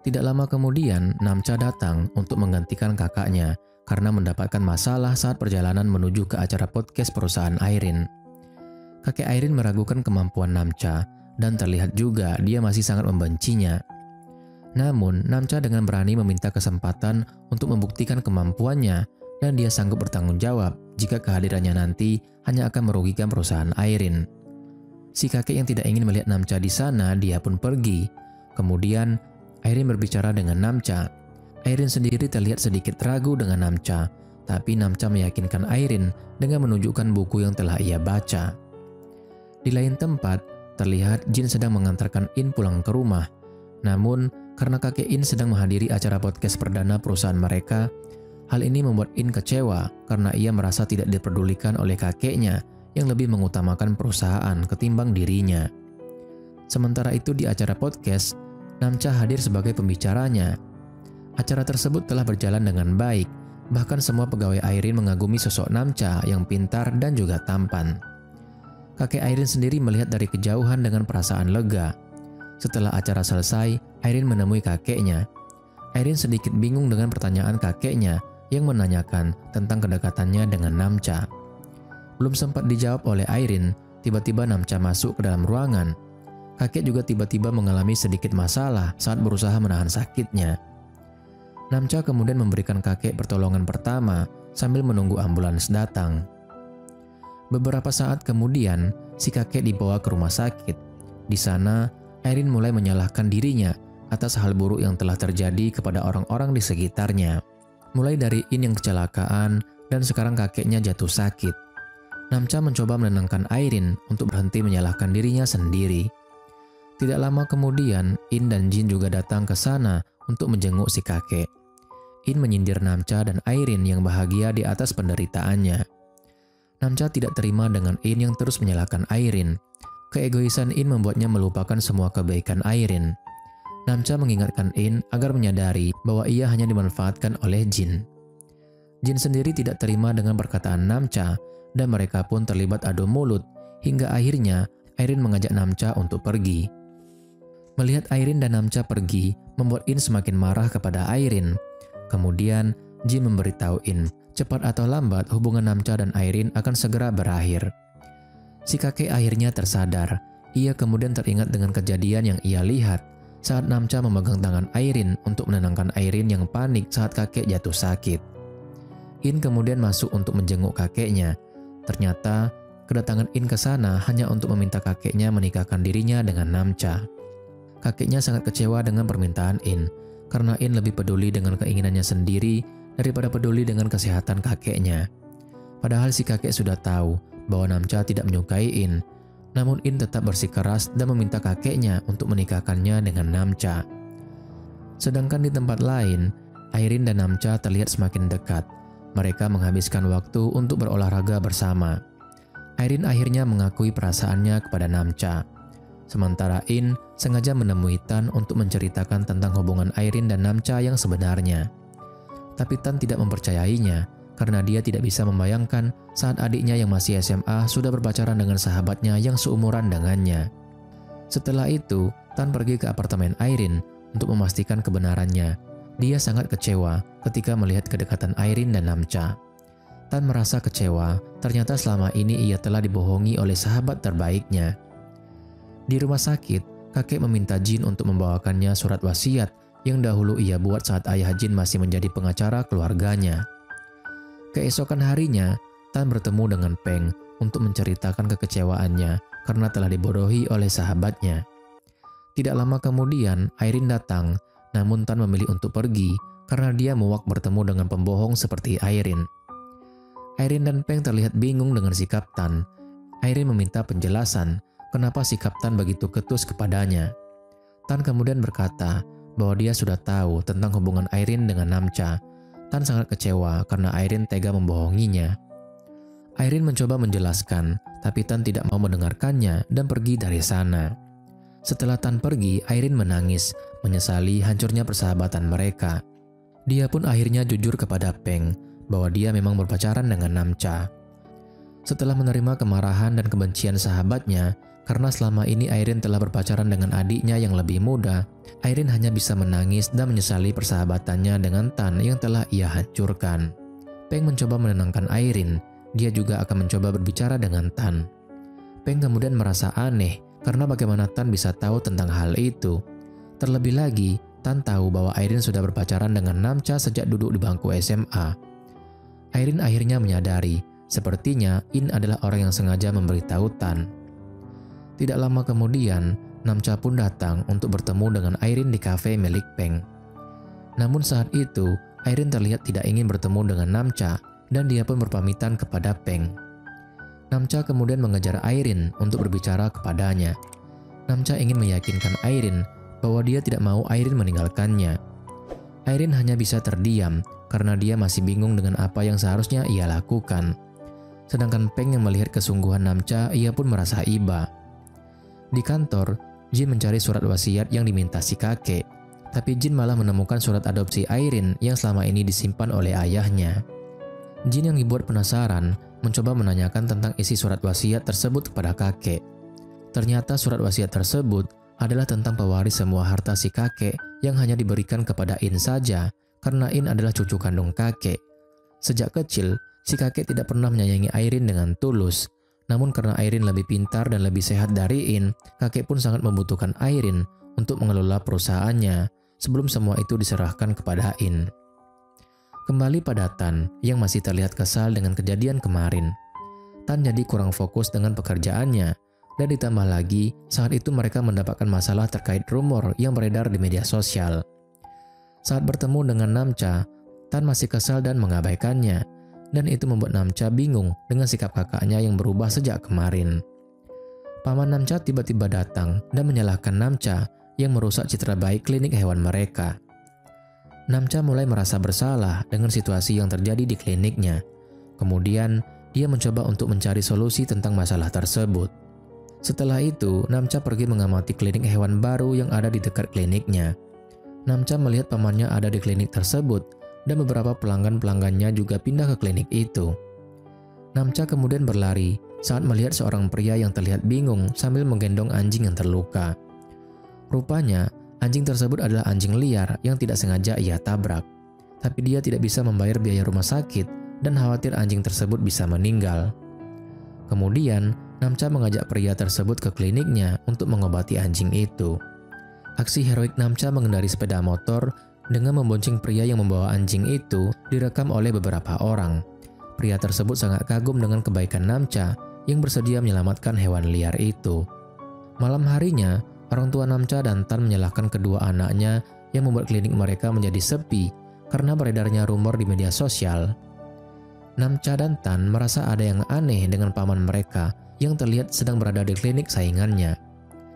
Tidak lama kemudian, Namcha datang untuk menggantikan kakaknya karena mendapatkan masalah saat perjalanan menuju ke acara podcast perusahaan Airin. Kakek Airin meragukan kemampuan Namcha dan terlihat juga dia masih sangat membencinya. Namun, Namcha dengan berani meminta kesempatan untuk membuktikan kemampuannya dan dia sanggup bertanggung jawab jika kehadirannya nanti hanya akan merugikan perusahaan Airin. Si kakek yang tidak ingin melihat Namcha di sana, dia pun pergi. Kemudian, Airin berbicara dengan Namcha. Airin sendiri terlihat sedikit ragu dengan Namcha, tapi Namcha meyakinkan Airin dengan menunjukkan buku yang telah ia baca. Di lain tempat, terlihat Jin sedang mengantarkan In pulang ke rumah. Namun, karena kakek In sedang menghadiri acara podcast perdana perusahaan mereka, hal ini membuat In kecewa karena ia merasa tidak diperdulikan oleh kakeknya yang lebih mengutamakan perusahaan ketimbang dirinya. Sementara itu di acara podcast, Namcha hadir sebagai pembicaranya. Acara tersebut telah berjalan dengan baik, bahkan semua pegawai Airin mengagumi sosok Namcha yang pintar dan juga tampan. Kakek Airin sendiri melihat dari kejauhan dengan perasaan lega. Setelah acara selesai, Airin menemui kakeknya. Airin sedikit bingung dengan pertanyaan kakeknya yang menanyakan tentang kedekatannya dengan Namcha. Belum sempat dijawab oleh Airin, tiba-tiba Namcha masuk ke dalam ruangan. Kakek juga tiba-tiba mengalami sedikit masalah saat berusaha menahan sakitnya. Namcha kemudian memberikan kakek pertolongan pertama sambil menunggu ambulans datang. Beberapa saat kemudian, si kakek dibawa ke rumah sakit. Di sana, Airin mulai menyalahkan dirinya atas hal buruk yang telah terjadi kepada orang-orang di sekitarnya. Mulai dari In yang kecelakaan dan sekarang kakeknya jatuh sakit. Namcha mencoba menenangkan Airin untuk berhenti menyalahkan dirinya sendiri. Tidak lama kemudian, In dan Jin juga datang ke sana untuk menjenguk si kakek. In menyindir Namcha dan Airin yang bahagia di atas penderitaannya. Namcha tidak terima dengan In yang terus menyalahkan Airin. Keegoisan In membuatnya melupakan semua kebaikan Airin. Namcha mengingatkan In agar menyadari bahwa ia hanya dimanfaatkan oleh Jin. Jin sendiri tidak terima dengan perkataan Namcha dan mereka pun terlibat adu mulut hingga akhirnya Airin mengajak Namcha untuk pergi. Melihat Airin dan Namcha pergi membuat In semakin marah kepada Airin. Kemudian Jin memberitahu In cepat atau lambat hubungan Namcha dan Airin akan segera berakhir. Si kakek akhirnya tersadar. Ia kemudian teringat dengan kejadian yang ia lihat saat Namcha memegang tangan Airin untuk menenangkan Airin yang panik saat kakek jatuh sakit. In kemudian masuk untuk menjenguk kakeknya. Ternyata kedatangan In ke sana hanya untuk meminta kakeknya menikahkan dirinya dengan Namcha. Kakeknya sangat kecewa dengan permintaan In karena In lebih peduli dengan keinginannya sendiri daripada peduli dengan kesehatan kakeknya. Padahal si kakek sudah tahu bahwa Namcha tidak menyukai In, namun In tetap bersikeras dan meminta kakeknya untuk menikahkannya dengan Namcha. Sedangkan di tempat lain, Airin dan Namcha terlihat semakin dekat. Mereka menghabiskan waktu untuk berolahraga bersama. Airin akhirnya mengakui perasaannya kepada Namcha. Sementara In sengaja menemui Tan untuk menceritakan tentang hubungan Airin dan Namcha yang sebenarnya. Tapi Tan tidak mempercayainya karena dia tidak bisa membayangkan saat adiknya yang masih SMA sudah berpacaran dengan sahabatnya yang seumuran dengannya. Setelah itu, Tan pergi ke apartemen Airin untuk memastikan kebenarannya. Dia sangat kecewa ketika melihat kedekatan Airin dan Namcha. Tan merasa kecewa, ternyata selama ini ia telah dibohongi oleh sahabat terbaiknya. Di rumah sakit, kakek meminta Jin untuk membawakannya surat wasiat yang dahulu ia buat saat ayah Jin masih menjadi pengacara keluarganya. Keesokan harinya, Tan bertemu dengan Peng untuk menceritakan kekecewaannya karena telah dibodohi oleh sahabatnya. Tidak lama kemudian, Irene datang, namun Tan memilih untuk pergi karena dia muak bertemu dengan pembohong seperti Irene. Irene dan Peng terlihat bingung dengan sikap Tan. Irene meminta penjelasan kenapa sikap Tan begitu ketus kepadanya. Tan kemudian berkata bahwa dia sudah tahu tentang hubungan Irene dengan Namcha. Tan sangat kecewa karena Irene tega membohonginya. Irene mencoba menjelaskan, tapi Tan tidak mau mendengarkannya dan pergi dari sana. Setelah Tan pergi, Irene menangis, menyesali hancurnya persahabatan mereka. Dia pun akhirnya jujur kepada Peng bahwa dia memang berpacaran dengan Namcha. Setelah menerima kemarahan dan kebencian sahabatnya, karena selama ini Irene telah berpacaran dengan adiknya yang lebih muda, Irene hanya bisa menangis dan menyesali persahabatannya dengan Tan yang telah ia hancurkan. Peng mencoba menenangkan Irene. Dia juga akan mencoba berbicara dengan Tan. Peng kemudian merasa aneh karena bagaimana Tan bisa tahu tentang hal itu. Terlebih lagi, Tan tahu bahwa Irene sudah berpacaran dengan Namcha sejak duduk di bangku SMA. Irene akhirnya menyadari, sepertinya In adalah orang yang sengaja memberitahu Tan. Tidak lama kemudian, Namcha pun datang untuk bertemu dengan Irene di kafe milik Peng. Namun saat itu, Irene terlihat tidak ingin bertemu dengan Namcha, dan dia pun berpamitan kepada Peng. Namcha kemudian mengejar Irene untuk berbicara kepadanya. Namcha ingin meyakinkan Irene bahwa dia tidak mau Irene meninggalkannya. Irene hanya bisa terdiam karena dia masih bingung dengan apa yang seharusnya ia lakukan. Sedangkan Peng yang melihat kesungguhan Namcha, ia pun merasa iba. Di kantor, Jin mencari surat wasiat yang diminta si kakek, tapi Jin malah menemukan surat adopsi Irene yang selama ini disimpan oleh ayahnya. Jin yang dibuat penasaran mencoba menanyakan tentang isi surat wasiat tersebut kepada kakek. Ternyata surat wasiat tersebut adalah tentang pewaris semua harta si kakek yang hanya diberikan kepada In saja karena In adalah cucu kandung kakek. Sejak kecil, si kakek tidak pernah menyayangi Irene dengan tulus. Namun karena Irene lebih pintar dan lebih sehat dari In, kakek pun sangat membutuhkan Irene untuk mengelola perusahaannya sebelum semua itu diserahkan kepada In. Kembali pada Tan yang masih terlihat kesal dengan kejadian kemarin. Tan jadi kurang fokus dengan pekerjaannya, dan ditambah lagi saat itu mereka mendapatkan masalah terkait rumor yang beredar di media sosial. Saat bertemu dengan Namcha, Tan masih kesal dan mengabaikannya, dan itu membuat Namcha bingung dengan sikap kakaknya yang berubah sejak kemarin. Paman Namcha tiba-tiba datang dan menyalahkan Namcha yang merusak citra baik klinik hewan mereka. Namcha mulai merasa bersalah dengan situasi yang terjadi di kliniknya. Kemudian, dia mencoba untuk mencari solusi tentang masalah tersebut. Setelah itu, Namcha pergi mengamati klinik hewan baru yang ada di dekat kliniknya. Namcha melihat pamannya ada di klinik tersebut, dan beberapa pelanggan-pelanggannya juga pindah ke klinik itu. Namcha kemudian berlari saat melihat seorang pria yang terlihat bingung sambil menggendong anjing yang terluka. Rupanya, anjing tersebut adalah anjing liar yang tidak sengaja ia tabrak. Tapi dia tidak bisa membayar biaya rumah sakit dan khawatir anjing tersebut bisa meninggal. Kemudian, Namcha mengajak pria tersebut ke kliniknya untuk mengobati anjing itu. Aksi heroik Namcha mengendari sepeda motor dengan membonceng pria yang membawa anjing itu direkam oleh beberapa orang. Pria tersebut sangat kagum dengan kebaikan Namcha yang bersedia menyelamatkan hewan liar itu. Malam harinya, orang tua Namcha dan Tan menyalahkan kedua anaknya yang membuat klinik mereka menjadi sepi karena beredarnya rumor di media sosial. Namcha dan Tan merasa ada yang aneh dengan paman mereka yang terlihat sedang berada di klinik saingannya.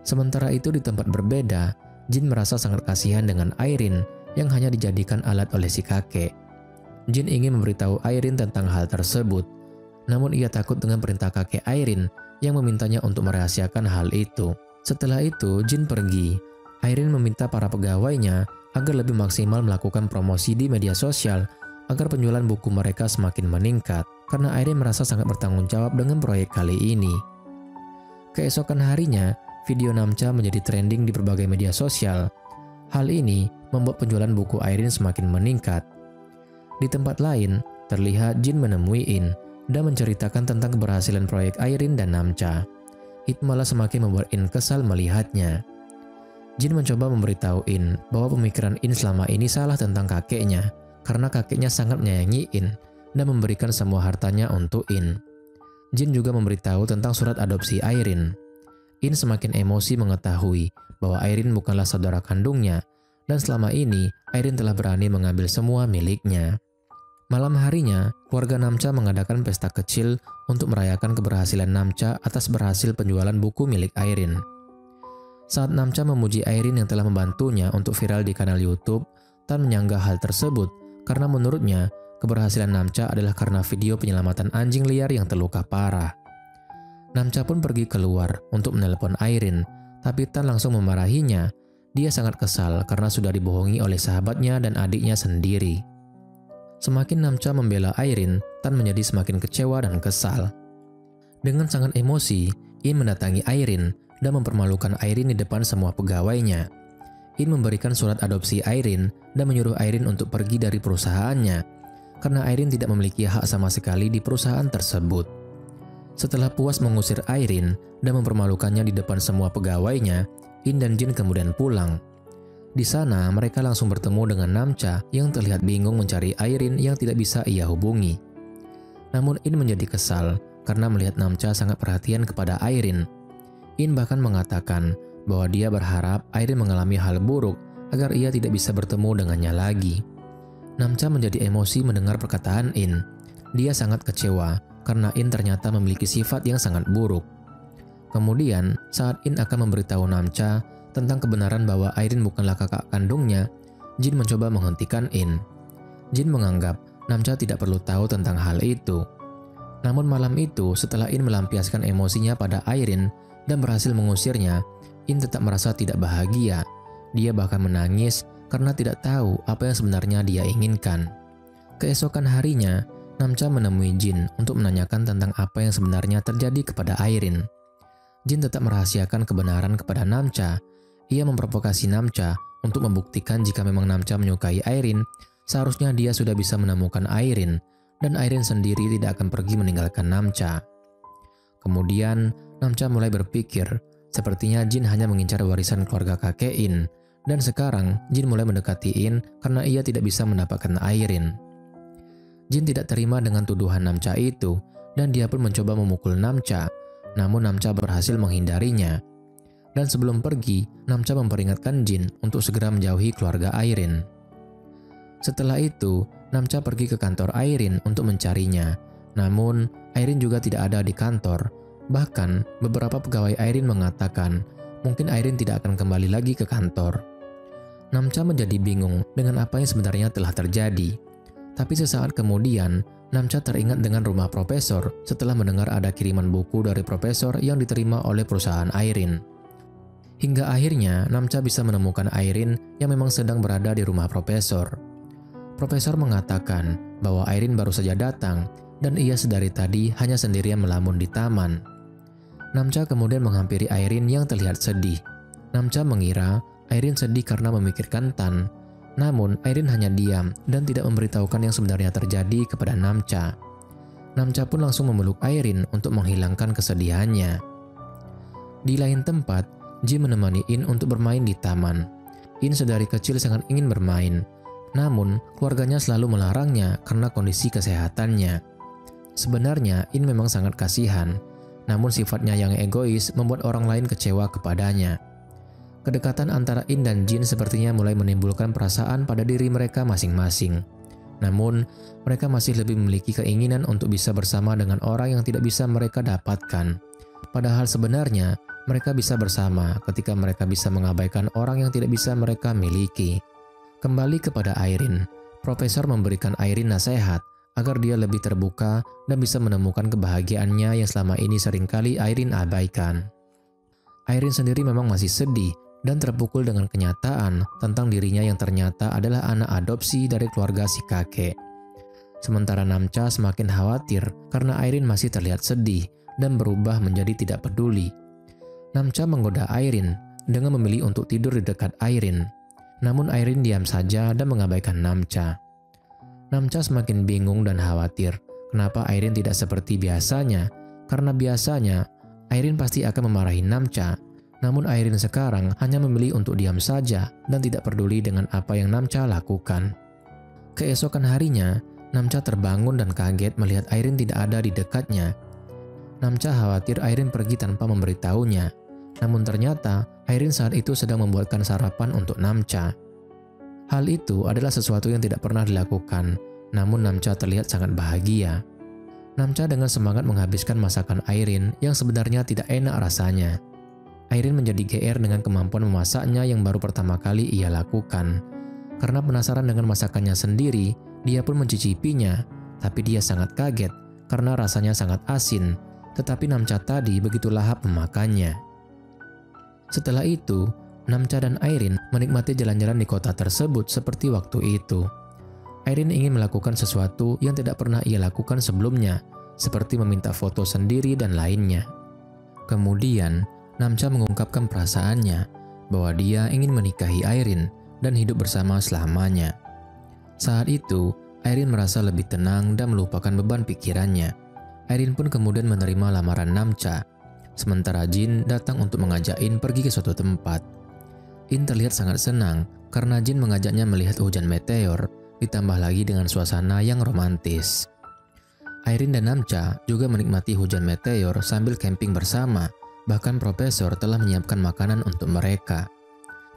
Sementara itu di tempat berbeda, Jin merasa sangat kasihan dengan Irene yang hanya dijadikan alat oleh si kakek. Jin ingin memberitahu Irene tentang hal tersebut, namun ia takut dengan perintah kakek Irene yang memintanya untuk merahasiakan hal itu. Setelah itu, Jin pergi. Irene meminta para pegawainya agar lebih maksimal melakukan promosi di media sosial agar penjualan buku mereka semakin meningkat, karena Irene merasa sangat bertanggung jawab dengan proyek kali ini. Keesokan harinya, video Namcha menjadi trending di berbagai media sosial. Hal ini membuat penjualan buku Irene semakin meningkat. Di tempat lain, terlihat Jin menemui In dan menceritakan tentang keberhasilan proyek Irene dan Namcha. Itu malah semakin membuat In kesal melihatnya. Jin mencoba memberitahu In bahwa pemikiran In selama ini salah tentang kakeknya, karena kakeknya sangat menyayangi In dan memberikan semua hartanya untuk In. Jin juga memberitahu tentang surat adopsi Airin. In semakin emosi mengetahui bahwa Airin bukanlah saudara kandungnya, dan selama ini Airin telah berani mengambil semua miliknya. Malam harinya, keluarga Namcha mengadakan pesta kecil untuk merayakan keberhasilan Namcha atas berhasil penjualan buku milik Airin. Saat Namcha memuji Airin yang telah membantunya untuk viral di kanal YouTube, Tan menyanggah hal tersebut karena menurutnya keberhasilan Namcha adalah karena video penyelamatan anjing liar yang terluka parah. Namcha pun pergi keluar untuk menelpon Airin, tapi Tan langsung memarahinya. Dia sangat kesal karena sudah dibohongi oleh sahabatnya dan adiknya sendiri. Semakin Namcha membela Airin, Tan menjadi semakin kecewa dan kesal. Dengan sangat emosi, In mendatangi Airin dan mempermalukan Airin di depan semua pegawainya. In memberikan surat adopsi Airin dan menyuruh Airin untuk pergi dari perusahaannya, karena Airin tidak memiliki hak sama sekali di perusahaan tersebut. Setelah puas mengusir Airin dan mempermalukannya di depan semua pegawainya, In dan Jin kemudian pulang. Di sana mereka langsung bertemu dengan Namcha yang terlihat bingung mencari Airin yang tidak bisa ia hubungi. Namun In menjadi kesal karena melihat Namcha sangat perhatian kepada Airin. In bahkan mengatakan bahwa dia berharap Airin mengalami hal buruk agar ia tidak bisa bertemu dengannya lagi. Namcha menjadi emosi mendengar perkataan In. Dia sangat kecewa karena In ternyata memiliki sifat yang sangat buruk. Kemudian, saat In akan memberitahu Namcha tentang kebenaran bahwa Airin bukanlah kakak kandungnya, Jin mencoba menghentikan In. Jin menganggap Namcha tidak perlu tahu tentang hal itu. Namun malam itu, setelah In melampiaskan emosinya pada Airin dan berhasil mengusirnya, In tetap merasa tidak bahagia. Dia bahkan menangis karena tidak tahu apa yang sebenarnya dia inginkan. Keesokan harinya, Namcha menemui Jin untuk menanyakan tentang apa yang sebenarnya terjadi kepada Airin. Jin tetap merahasiakan kebenaran kepada Namcha. Ia memprovokasi Namcha untuk membuktikan jika memang Namcha menyukai Airin, seharusnya dia sudah bisa menemukan Airin, dan Airin sendiri tidak akan pergi meninggalkan Namcha. Kemudian, Namcha mulai berpikir, sepertinya Jin hanya mengincar warisan keluarga kakek In, dan sekarang Jin mulai mendekati In karena ia tidak bisa mendapatkan Airin. Jin tidak terima dengan tuduhan Namcha itu, dan dia pun mencoba memukul Namcha, namun Namcha berhasil menghindarinya. Dan sebelum pergi, Namcha memperingatkan Jin untuk segera menjauhi keluarga Airin. Setelah itu, Namcha pergi ke kantor Airin untuk mencarinya, namun Airin juga tidak ada di kantor. Bahkan, beberapa pegawai Airin mengatakan mungkin Airin tidak akan kembali lagi ke kantor. Namcha menjadi bingung dengan apa yang sebenarnya telah terjadi. Tapi sesaat kemudian, Namcha teringat dengan rumah profesor setelah mendengar ada kiriman buku dari profesor yang diterima oleh perusahaan Airin. Hingga akhirnya, Namcha bisa menemukan Airin yang memang sedang berada di rumah profesor. Profesor mengatakan bahwa Airin baru saja datang dan ia sedari tadi hanya sendirian melamun di taman. Namcha kemudian menghampiri Airin yang terlihat sedih. Namcha mengira Airin sedih karena memikirkan Tan. Namun Airin hanya diam dan tidak memberitahukan yang sebenarnya terjadi kepada Namcha. Namcha pun langsung memeluk Airin untuk menghilangkan kesedihannya. Di lain tempat, Jin menemani In untuk bermain di taman. In sedari kecil sangat ingin bermain. Namun, keluarganya selalu melarangnya karena kondisi kesehatannya. Sebenarnya, In memang sangat kasihan. Namun sifatnya yang egois membuat orang lain kecewa kepadanya. Kedekatan antara In dan Jin sepertinya mulai menimbulkan perasaan pada diri mereka masing-masing. Namun, mereka masih lebih memiliki keinginan untuk bisa bersama dengan orang yang tidak bisa mereka dapatkan. Padahal sebenarnya, mereka bisa bersama ketika mereka bisa mengabaikan orang yang tidak bisa mereka miliki. Kembali kepada Airin, Profesor memberikan Airin nasihat agar dia lebih terbuka dan bisa menemukan kebahagiaannya yang selama ini seringkali Airin abaikan. Airin sendiri memang masih sedih dan terpukul dengan kenyataan tentang dirinya yang ternyata adalah anak adopsi dari keluarga si kakek. Sementara Namcha semakin khawatir karena Airin masih terlihat sedih dan berubah menjadi tidak peduli. Namcha menggoda Airin dengan memilih untuk tidur di dekat Airin. Namun Airin diam saja dan mengabaikan Namcha. Namcha semakin bingung dan khawatir kenapa Airin tidak seperti biasanya, karena biasanya Airin pasti akan memarahi Namcha. Namun Airin sekarang hanya memilih untuk diam saja dan tidak peduli dengan apa yang Namcha lakukan. Keesokan harinya, Namcha terbangun dan kaget melihat Airin tidak ada di dekatnya. Namcha khawatir Airin pergi tanpa memberitahunya. Namun ternyata Airin saat itu sedang membuatkan sarapan untuk Namcha. Hal itu adalah sesuatu yang tidak pernah dilakukan, namun Namcha terlihat sangat bahagia. Namcha dengan semangat menghabiskan masakan Airin yang sebenarnya tidak enak rasanya. Airin menjadi GR dengan kemampuan memasaknya yang baru pertama kali ia lakukan. Karena penasaran dengan masakannya sendiri, dia pun mencicipinya, tapi dia sangat kaget karena rasanya sangat asin, tetapi Namcha tadi begitu lahap memakannya. Setelah itu, Namcha dan Airin menikmati jalan-jalan di kota tersebut seperti waktu itu. Airin ingin melakukan sesuatu yang tidak pernah ia lakukan sebelumnya, seperti meminta foto sendiri dan lainnya. Kemudian, Namcha mengungkapkan perasaannya bahwa dia ingin menikahi Airin dan hidup bersama selamanya. Saat itu, Airin merasa lebih tenang dan melupakan beban pikirannya. Airin pun kemudian menerima lamaran Namcha, sementara Jin datang untuk mengajak In pergi ke suatu tempat. In terlihat sangat senang karena Jin mengajaknya melihat hujan meteor, ditambah lagi dengan suasana yang romantis. Airin dan Namcha juga menikmati hujan meteor sambil camping bersama. Bahkan profesor telah menyiapkan makanan untuk mereka.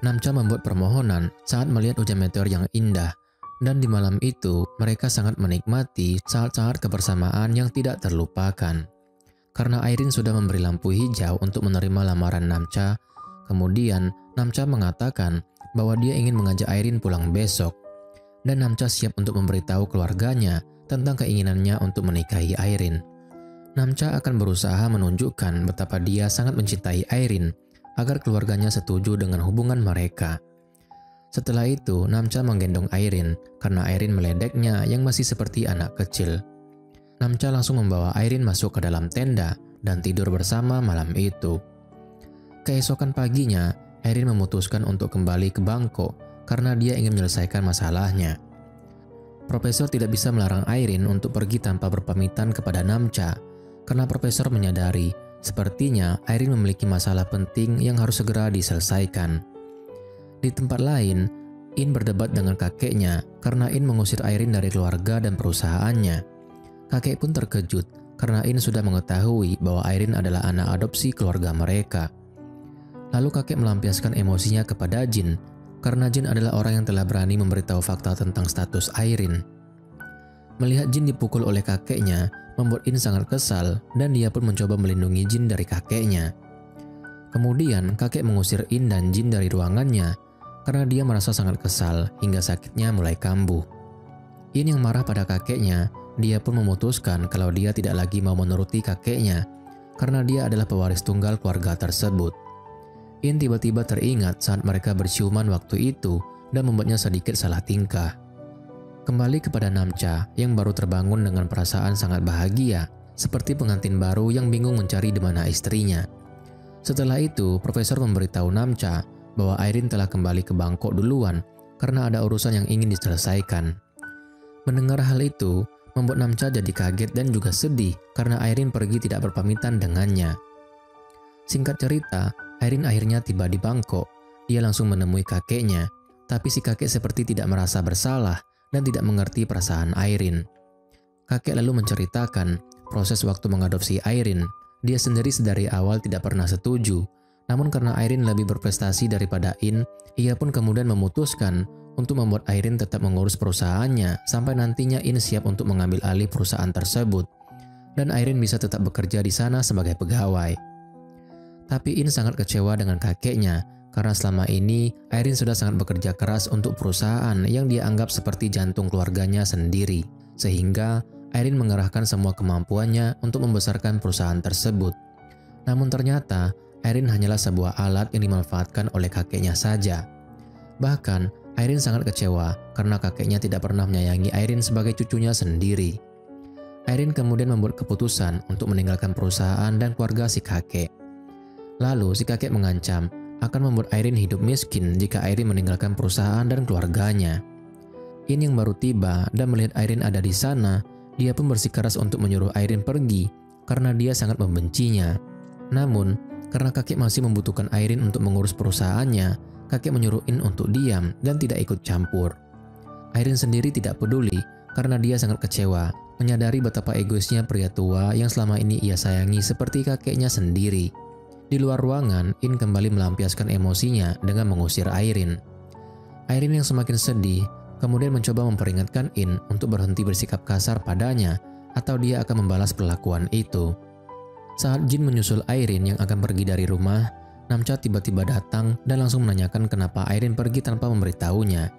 Namcha membuat permohonan saat melihat hujan meteor yang indah, dan di malam itu mereka sangat menikmati saat-saat kebersamaan yang tidak terlupakan. Karena Airin sudah memberi lampu hijau untuk menerima lamaran Namcha, kemudian Namcha mengatakan bahwa dia ingin mengajak Airin pulang besok, dan Namcha siap untuk memberitahu keluarganya tentang keinginannya untuk menikahi Airin. Namcha akan berusaha menunjukkan betapa dia sangat mencintai Airin agar keluarganya setuju dengan hubungan mereka. Setelah itu, Namcha menggendong Airin karena Airin meledeknya yang masih seperti anak kecil. Namcha langsung membawa Airin masuk ke dalam tenda dan tidur bersama malam itu. Keesokan paginya, Airin memutuskan untuk kembali ke Bangkok karena dia ingin menyelesaikan masalahnya. Profesor tidak bisa melarang Airin untuk pergi tanpa berpamitan kepada Namcha. Karena profesor menyadari, sepertinya Airin memiliki masalah penting yang harus segera diselesaikan. Di tempat lain, In berdebat dengan kakeknya karena In mengusir Airin dari keluarga dan perusahaannya. Kakek pun terkejut karena In sudah mengetahui bahwa Airin adalah anak adopsi keluarga mereka. Lalu kakek melampiaskan emosinya kepada Jin karena Jin adalah orang yang telah berani memberitahu fakta tentang status Airin. Melihat Jin dipukul oleh kakeknya, membuat In sangat kesal dan dia pun mencoba melindungi Jin dari kakeknya. Kemudian kakek mengusir In dan Jin dari ruangannya karena dia merasa sangat kesal hingga sakitnya mulai kambuh. In yang marah pada kakeknya, dia pun memutuskan kalau dia tidak lagi mau menuruti kakeknya karena dia adalah pewaris tunggal keluarga tersebut. In tiba-tiba teringat saat mereka berciuman waktu itu dan membuatnya sedikit salah tingkah. Kembali kepada Namcha yang baru terbangun dengan perasaan sangat bahagia, seperti pengantin baru yang bingung mencari di mana istrinya. Setelah itu, profesor memberitahu Namcha bahwa Airin telah kembali ke Bangkok duluan karena ada urusan yang ingin diselesaikan. Mendengar hal itu, membuat Namcha jadi kaget dan juga sedih karena Airin pergi tidak berpamitan dengannya. Singkat cerita, Airin akhirnya tiba di Bangkok. Dia langsung menemui kakeknya, tapi si kakek seperti tidak merasa bersalah dan tidak mengerti perasaan Airin. Kakek lalu menceritakan proses waktu mengadopsi Airin. Dia sendiri dari awal tidak pernah setuju, namun karena Airin lebih berprestasi daripada In, ia pun kemudian memutuskan untuk membuat Airin tetap mengurus perusahaannya sampai nantinya In siap untuk mengambil alih perusahaan tersebut, dan Airin bisa tetap bekerja di sana sebagai pegawai. Tapi In sangat kecewa dengan kakeknya, karena selama ini Airin sudah sangat bekerja keras untuk perusahaan yang dia anggap seperti jantung keluarganya sendiri, sehingga Airin mengerahkan semua kemampuannya untuk membesarkan perusahaan tersebut. Namun ternyata Airin hanyalah sebuah alat yang dimanfaatkan oleh kakeknya saja. Bahkan Airin sangat kecewa karena kakeknya tidak pernah menyayangi Airin sebagai cucunya sendiri. Airin kemudian membuat keputusan untuk meninggalkan perusahaan dan keluarga si kakek. Lalu si kakek mengancam akan membuat Airin hidup miskin jika Airin meninggalkan perusahaan dan keluarganya. In yang baru tiba dan melihat Airin ada di sana, dia pun bersikeras untuk menyuruh Airin pergi karena dia sangat membencinya. Namun, karena kakek masih membutuhkan Airin untuk mengurus perusahaannya, kakek menyuruh In untuk diam dan tidak ikut campur. Airin sendiri tidak peduli karena dia sangat kecewa menyadari betapa egoisnya pria tua yang selama ini ia sayangi seperti kakeknya sendiri. Di luar ruangan, In kembali melampiaskan emosinya dengan mengusir Airin. Airin yang semakin sedih, kemudian mencoba memperingatkan In untuk berhenti bersikap kasar padanya atau dia akan membalas perlakuan itu. Saat Jin menyusul Airin yang akan pergi dari rumah, Namcha tiba-tiba datang dan langsung menanyakan kenapa Airin pergi tanpa memberitahunya.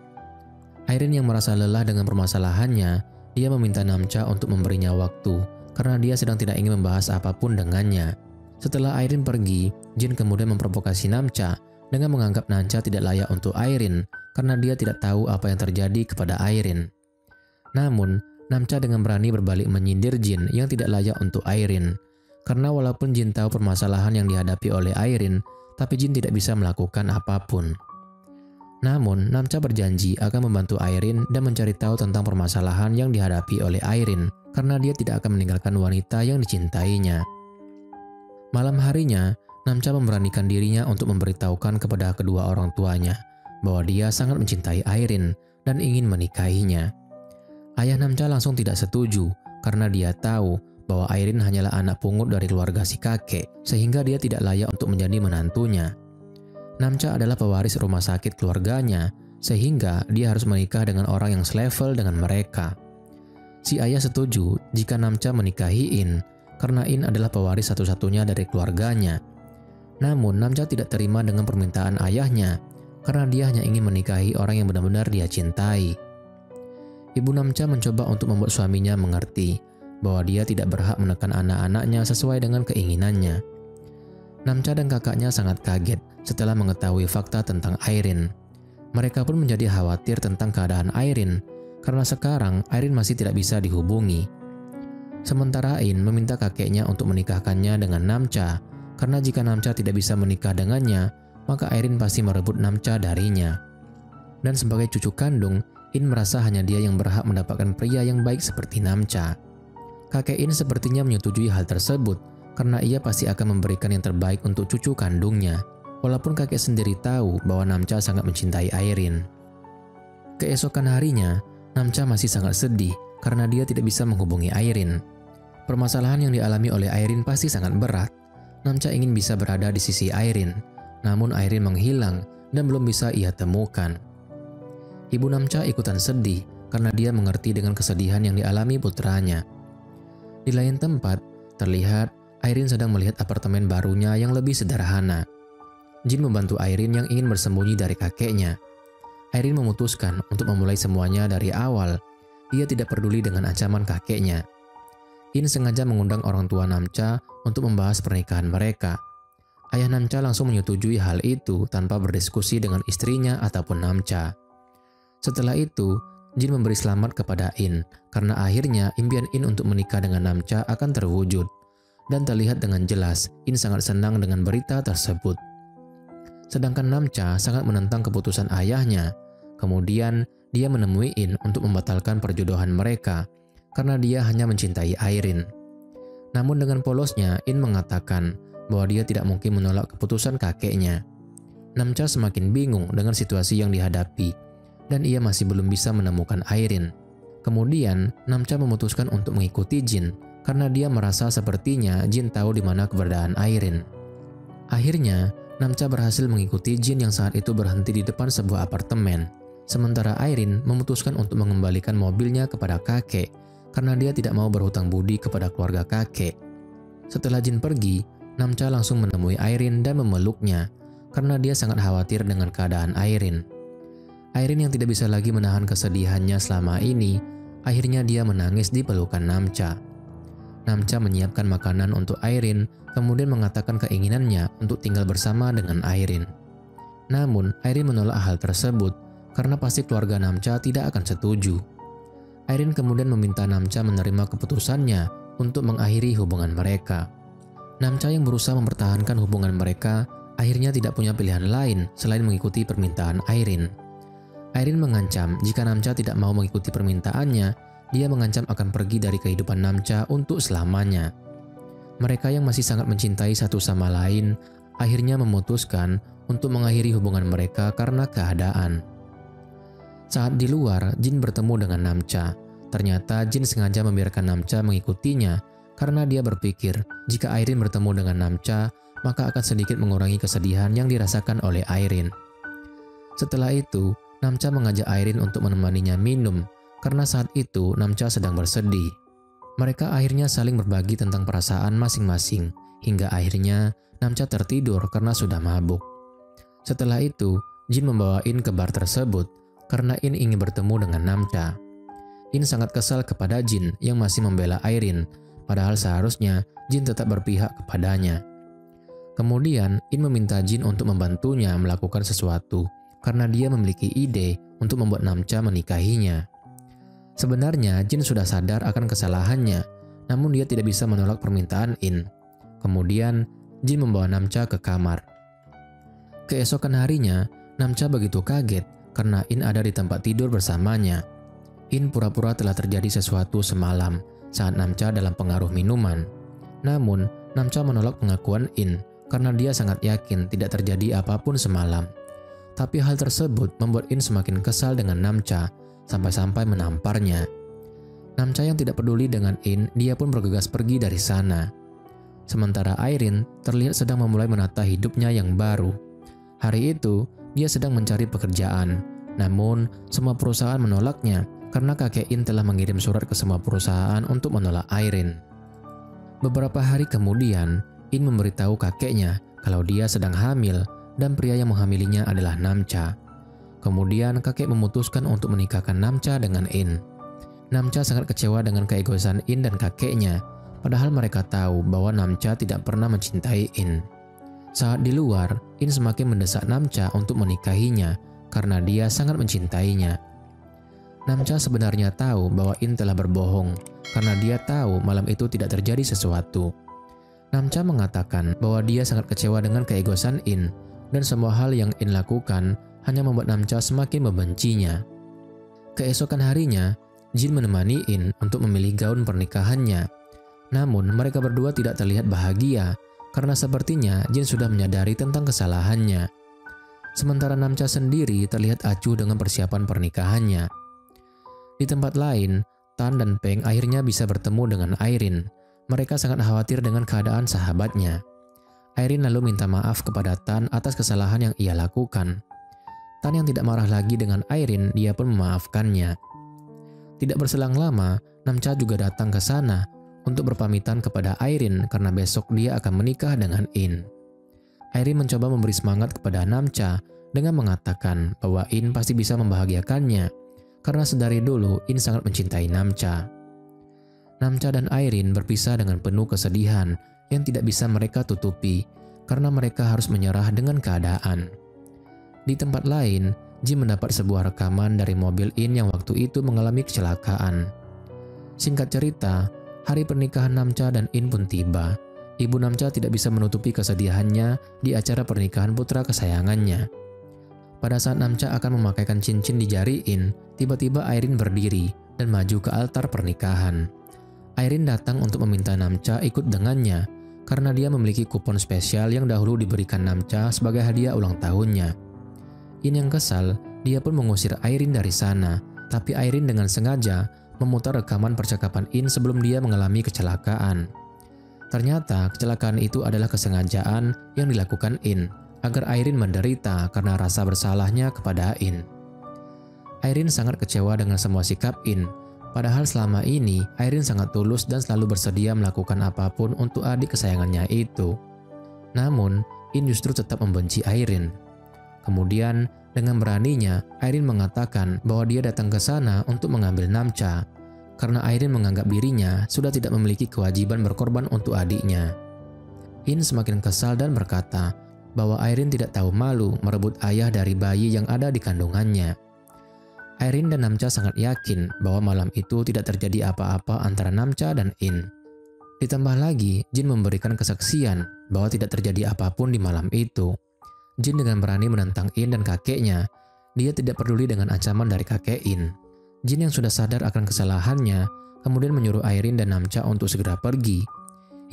Airin yang merasa lelah dengan permasalahannya, dia meminta Namcha untuk memberinya waktu karena dia sedang tidak ingin membahas apapun dengannya. Setelah Airin pergi, Jin kemudian memprovokasi Namcha dengan menganggap Namcha tidak layak untuk Airin karena dia tidak tahu apa yang terjadi kepada Airin. Namun, Namcha dengan berani berbalik menyindir Jin yang tidak layak untuk Airin. Karena walaupun Jin tahu permasalahan yang dihadapi oleh Airin, tapi Jin tidak bisa melakukan apapun. Namun, Namcha berjanji akan membantu Airin dan mencari tahu tentang permasalahan yang dihadapi oleh Airin karena dia tidak akan meninggalkan wanita yang dicintainya. Malam harinya, Namcha memberanikan dirinya untuk memberitahukan kepada kedua orang tuanya bahwa dia sangat mencintai Airin dan ingin menikahinya. Ayah Namcha langsung tidak setuju karena dia tahu bahwa Airin hanyalah anak pungut dari keluarga si kakek, sehingga dia tidak layak untuk menjadi menantunya. Namcha adalah pewaris rumah sakit keluarganya, sehingga dia harus menikah dengan orang yang selevel dengan mereka. Si ayah setuju jika Namcha menikahi In, karena In adalah pewaris satu-satunya dari keluarganya. Namun Namcha tidak terima dengan permintaan ayahnya, karena dia hanya ingin menikahi orang yang benar-benar dia cintai. Ibu Namcha mencoba untuk membuat suaminya mengerti bahwa dia tidak berhak menekan anak-anaknya sesuai dengan keinginannya. Namcha dan kakaknya sangat kaget setelah mengetahui fakta tentang Airin. Mereka pun menjadi khawatir tentang keadaan Airin karena sekarang Airin masih tidak bisa dihubungi. Sementara In meminta kakeknya untuk menikahkannya dengan Namcha karena jika Namcha tidak bisa menikah dengannya, maka Airin pasti merebut Namcha darinya. Dan sebagai cucu kandung, In merasa hanya dia yang berhak mendapatkan pria yang baik seperti Namcha. Kakek In sepertinya menyetujui hal tersebut karena ia pasti akan memberikan yang terbaik untuk cucu kandungnya, walaupun kakek sendiri tahu bahwa Namcha sangat mencintai Airin. Keesokan harinya, Namcha masih sangat sedih karena dia tidak bisa menghubungi Airin. Permasalahan yang dialami oleh Airin pasti sangat berat. Namcha ingin bisa berada di sisi Airin, namun Airin menghilang dan belum bisa ia temukan. Ibu Namcha ikutan sedih karena dia mengerti dengan kesedihan yang dialami putranya. Di lain tempat, terlihat Airin sedang melihat apartemen barunya yang lebih sederhana. Jin membantu Airin yang ingin bersembunyi dari kakeknya. Airin memutuskan untuk memulai semuanya dari awal. Dia tidak peduli dengan ancaman kakeknya. In sengaja mengundang orang tua Namcha untuk membahas pernikahan mereka. Ayah Namcha langsung menyetujui hal itu tanpa berdiskusi dengan istrinya ataupun Namcha. Setelah itu, Jin memberi selamat kepada In karena akhirnya impian In untuk menikah dengan Namcha akan terwujud. Dan terlihat dengan jelas In sangat senang dengan berita tersebut. Sedangkan Namcha sangat menentang keputusan ayahnya. Kemudian dia menemui In untuk membatalkan perjodohan mereka karena dia hanya mencintai Airin. Namun dengan polosnya In mengatakan bahwa dia tidak mungkin menolak keputusan kakeknya. Namcha semakin bingung dengan situasi yang dihadapi dan ia masih belum bisa menemukan Airin. Kemudian, Namcha memutuskan untuk mengikuti Jin karena dia merasa sepertinya Jin tahu di mana keberadaan Airin. Akhirnya, Namcha berhasil mengikuti Jin yang saat itu berhenti di depan sebuah apartemen. Sementara Airin memutuskan untuk mengembalikan mobilnya kepada kakek karena dia tidak mau berhutang budi kepada keluarga kakek. Setelah Jin pergi, Namcha langsung menemui Airin dan memeluknya karena dia sangat khawatir dengan keadaan Airin. Airin yang tidak bisa lagi menahan kesedihannya selama ini, akhirnya dia menangis di pelukan Namcha. Namcha menyiapkan makanan untuk Airin, kemudian mengatakan keinginannya untuk tinggal bersama dengan Airin. Namun, Airin menolak hal tersebut karena pasti keluarga Namcha tidak akan setuju. Airin kemudian meminta Namcha menerima keputusannya untuk mengakhiri hubungan mereka. Namcha yang berusaha mempertahankan hubungan mereka akhirnya tidak punya pilihan lain selain mengikuti permintaan Airin. Airin mengancam jika Namcha tidak mau mengikuti permintaannya, dia mengancam akan pergi dari kehidupan Namcha untuk selamanya. Mereka yang masih sangat mencintai satu sama lain akhirnya memutuskan untuk mengakhiri hubungan mereka karena keadaan. Saat di luar, Jin bertemu dengan Namcha, Ternyata Jin sengaja membiarkan Namcha mengikutinya karena dia berpikir jika Airin bertemu dengan Namcha, maka akan sedikit mengurangi kesedihan yang dirasakan oleh Airin. Setelah itu, Namcha mengajak Airin untuk menemaninya minum karena saat itu Namcha sedang bersedih. Mereka akhirnya saling berbagi tentang perasaan masing-masing hingga akhirnya Namcha tertidur karena sudah mabuk. Setelah itu, Jin membawa In ke bar tersebut karena In ingin bertemu dengan Namcha. In sangat kesal kepada Jin yang masih membela Airin, padahal seharusnya Jin tetap berpihak kepadanya. Kemudian, In meminta Jin untuk membantunya melakukan sesuatu karena dia memiliki ide untuk membuat Namcha menikahinya. Sebenarnya Jin sudah sadar akan kesalahannya, namun dia tidak bisa menolak permintaan In. Kemudian, Jin membawa Namcha ke kamar. Keesokan harinya, Namcha begitu kaget karena In ada di tempat tidur bersamanya. In pura-pura telah terjadi sesuatu semalam saat Namcha dalam pengaruh minuman. Namun, Namcha menolak pengakuan In karena dia sangat yakin tidak terjadi apapun semalam. Tapi hal tersebut membuat In semakin kesal dengan Namcha sampai-sampai menamparnya. Namcha yang tidak peduli dengan In, dia pun bergegas pergi dari sana. Sementara Airin terlihat sedang memulai menata hidupnya yang baru. Hari itu, dia sedang mencari pekerjaan. Namun, semua perusahaan menolaknya karena kakek In telah mengirim surat ke semua perusahaan untuk menolak Airin. Beberapa hari kemudian, In memberitahu kakeknya kalau dia sedang hamil dan pria yang menghamilinya adalah Namcha. Kemudian kakek memutuskan untuk menikahkan Namcha dengan In. Namcha sangat kecewa dengan keegoisan In dan kakeknya, padahal mereka tahu bahwa Namcha tidak pernah mencintai In. Saat di luar, In semakin mendesak Namcha untuk menikahinya karena dia sangat mencintainya. Namcha sebenarnya tahu bahwa In telah berbohong karena dia tahu malam itu tidak terjadi sesuatu. Namcha mengatakan bahwa dia sangat kecewa dengan keegoisan In dan semua hal yang In lakukan hanya membuat Namcha semakin membencinya. Keesokan harinya, Jin menemani In untuk memilih gaun pernikahannya. Namun mereka berdua tidak terlihat bahagia karena sepertinya Jin sudah menyadari tentang kesalahannya. Sementara Namcha sendiri terlihat acuh dengan persiapan pernikahannya. Di tempat lain, Tan dan Peng akhirnya bisa bertemu dengan Airin. Mereka sangat khawatir dengan keadaan sahabatnya. Airin lalu minta maaf kepada Tan atas kesalahan yang ia lakukan. Tan yang tidak marah lagi dengan Airin, dia pun memaafkannya. Tidak berselang lama, Namcha juga datang ke sana untuk berpamitan kepada Airin karena besok dia akan menikah dengan In. Airin mencoba memberi semangat kepada Namcha dengan mengatakan bahwa In pasti bisa membahagiakannya karena sedari dulu In sangat mencintai Namcha. Namcha dan Airin berpisah dengan penuh kesedihan yang tidak bisa mereka tutupi karena mereka harus menyerah dengan keadaan. Di tempat lain, Jin mendapat sebuah rekaman dari mobil In yang waktu itu mengalami kecelakaan. Singkat cerita, hari pernikahan Namcha dan In pun tiba. Ibu Namcha tidak bisa menutupi kesedihannya di acara pernikahan putra kesayangannya. Pada saat Namcha akan memakaikan cincin di jari In, tiba-tiba Airin berdiri dan maju ke altar pernikahan. Airin datang untuk meminta Namcha ikut dengannya karena dia memiliki kupon spesial yang dahulu diberikan Namcha sebagai hadiah ulang tahunnya. In yang kesal, dia pun mengusir Airin dari sana, tapi Airin dengan sengaja memutar rekaman percakapan In sebelum dia mengalami kecelakaan. Ternyata kecelakaan itu adalah kesengajaan yang dilakukan In agar Airin menderita karena rasa bersalahnya kepada In. Airin sangat kecewa dengan semua sikap In, padahal selama ini Airin sangat tulus dan selalu bersedia melakukan apapun untuk adik kesayangannya itu. Namun, In justru tetap membenci Airin. Kemudian, dengan beraninya, Airin mengatakan bahwa dia datang ke sana untuk mengambil Namcha, karena Airin menganggap dirinya sudah tidak memiliki kewajiban berkorban untuk adiknya. In semakin kesal dan berkata bahwa Airin tidak tahu malu merebut ayah dari bayi yang ada di kandungannya. Airin dan Namcha sangat yakin bahwa malam itu tidak terjadi apa-apa antara Namcha dan In. Ditambah lagi, Jin memberikan kesaksian bahwa tidak terjadi apapun di malam itu. Jin dengan berani menentang In dan kakeknya. Dia tidak peduli dengan ancaman dari kakek In. Jin yang sudah sadar akan kesalahannya, kemudian menyuruh Airin dan Namcha untuk segera pergi.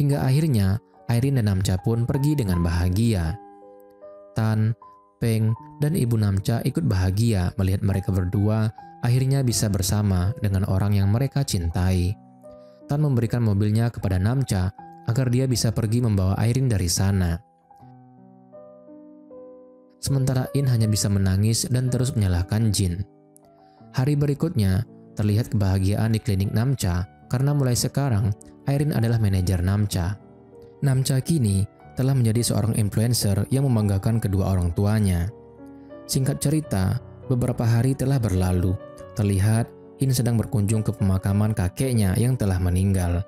Hingga akhirnya, Airin dan Namcha pun pergi dengan bahagia. Tan, Peng dan Ibu Namcha ikut bahagia melihat mereka berdua akhirnya bisa bersama dengan orang yang mereka cintai. Tan memberikan mobilnya kepada Namcha agar dia bisa pergi membawa Airin dari sana. Sementara In hanya bisa menangis dan terus menyalahkan Jin. Hari berikutnya, terlihat kebahagiaan di klinik Namcha karena mulai sekarang Airin adalah manajer Namcha. Namcha kini telah menjadi seorang influencer yang membanggakan kedua orang tuanya. Singkat cerita, beberapa hari telah berlalu. Terlihat In sedang berkunjung ke pemakaman kakeknya yang telah meninggal.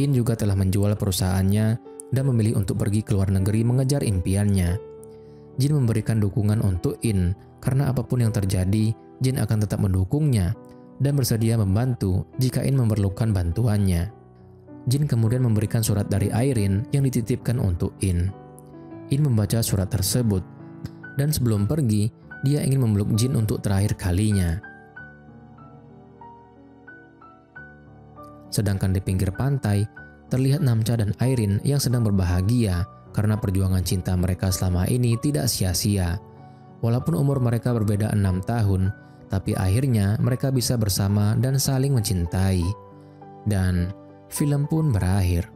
In juga telah menjual perusahaannya dan memilih untuk pergi ke luar negeri mengejar impiannya. Jin memberikan dukungan untuk In karena apapun yang terjadi, Jin akan tetap mendukungnya dan bersedia membantu jika In memerlukan bantuannya. Jin kemudian memberikan surat dari Airin yang dititipkan untuk In. In membaca surat tersebut dan sebelum pergi, dia ingin memeluk Jin untuk terakhir kalinya. Sedangkan di pinggir pantai, terlihat Namcha dan Airin yang sedang berbahagia karena perjuangan cinta mereka selama ini tidak sia-sia. Walaupun umur mereka berbeda 6 tahun, tapi akhirnya mereka bisa bersama dan saling mencintai. Dan film pun berakhir.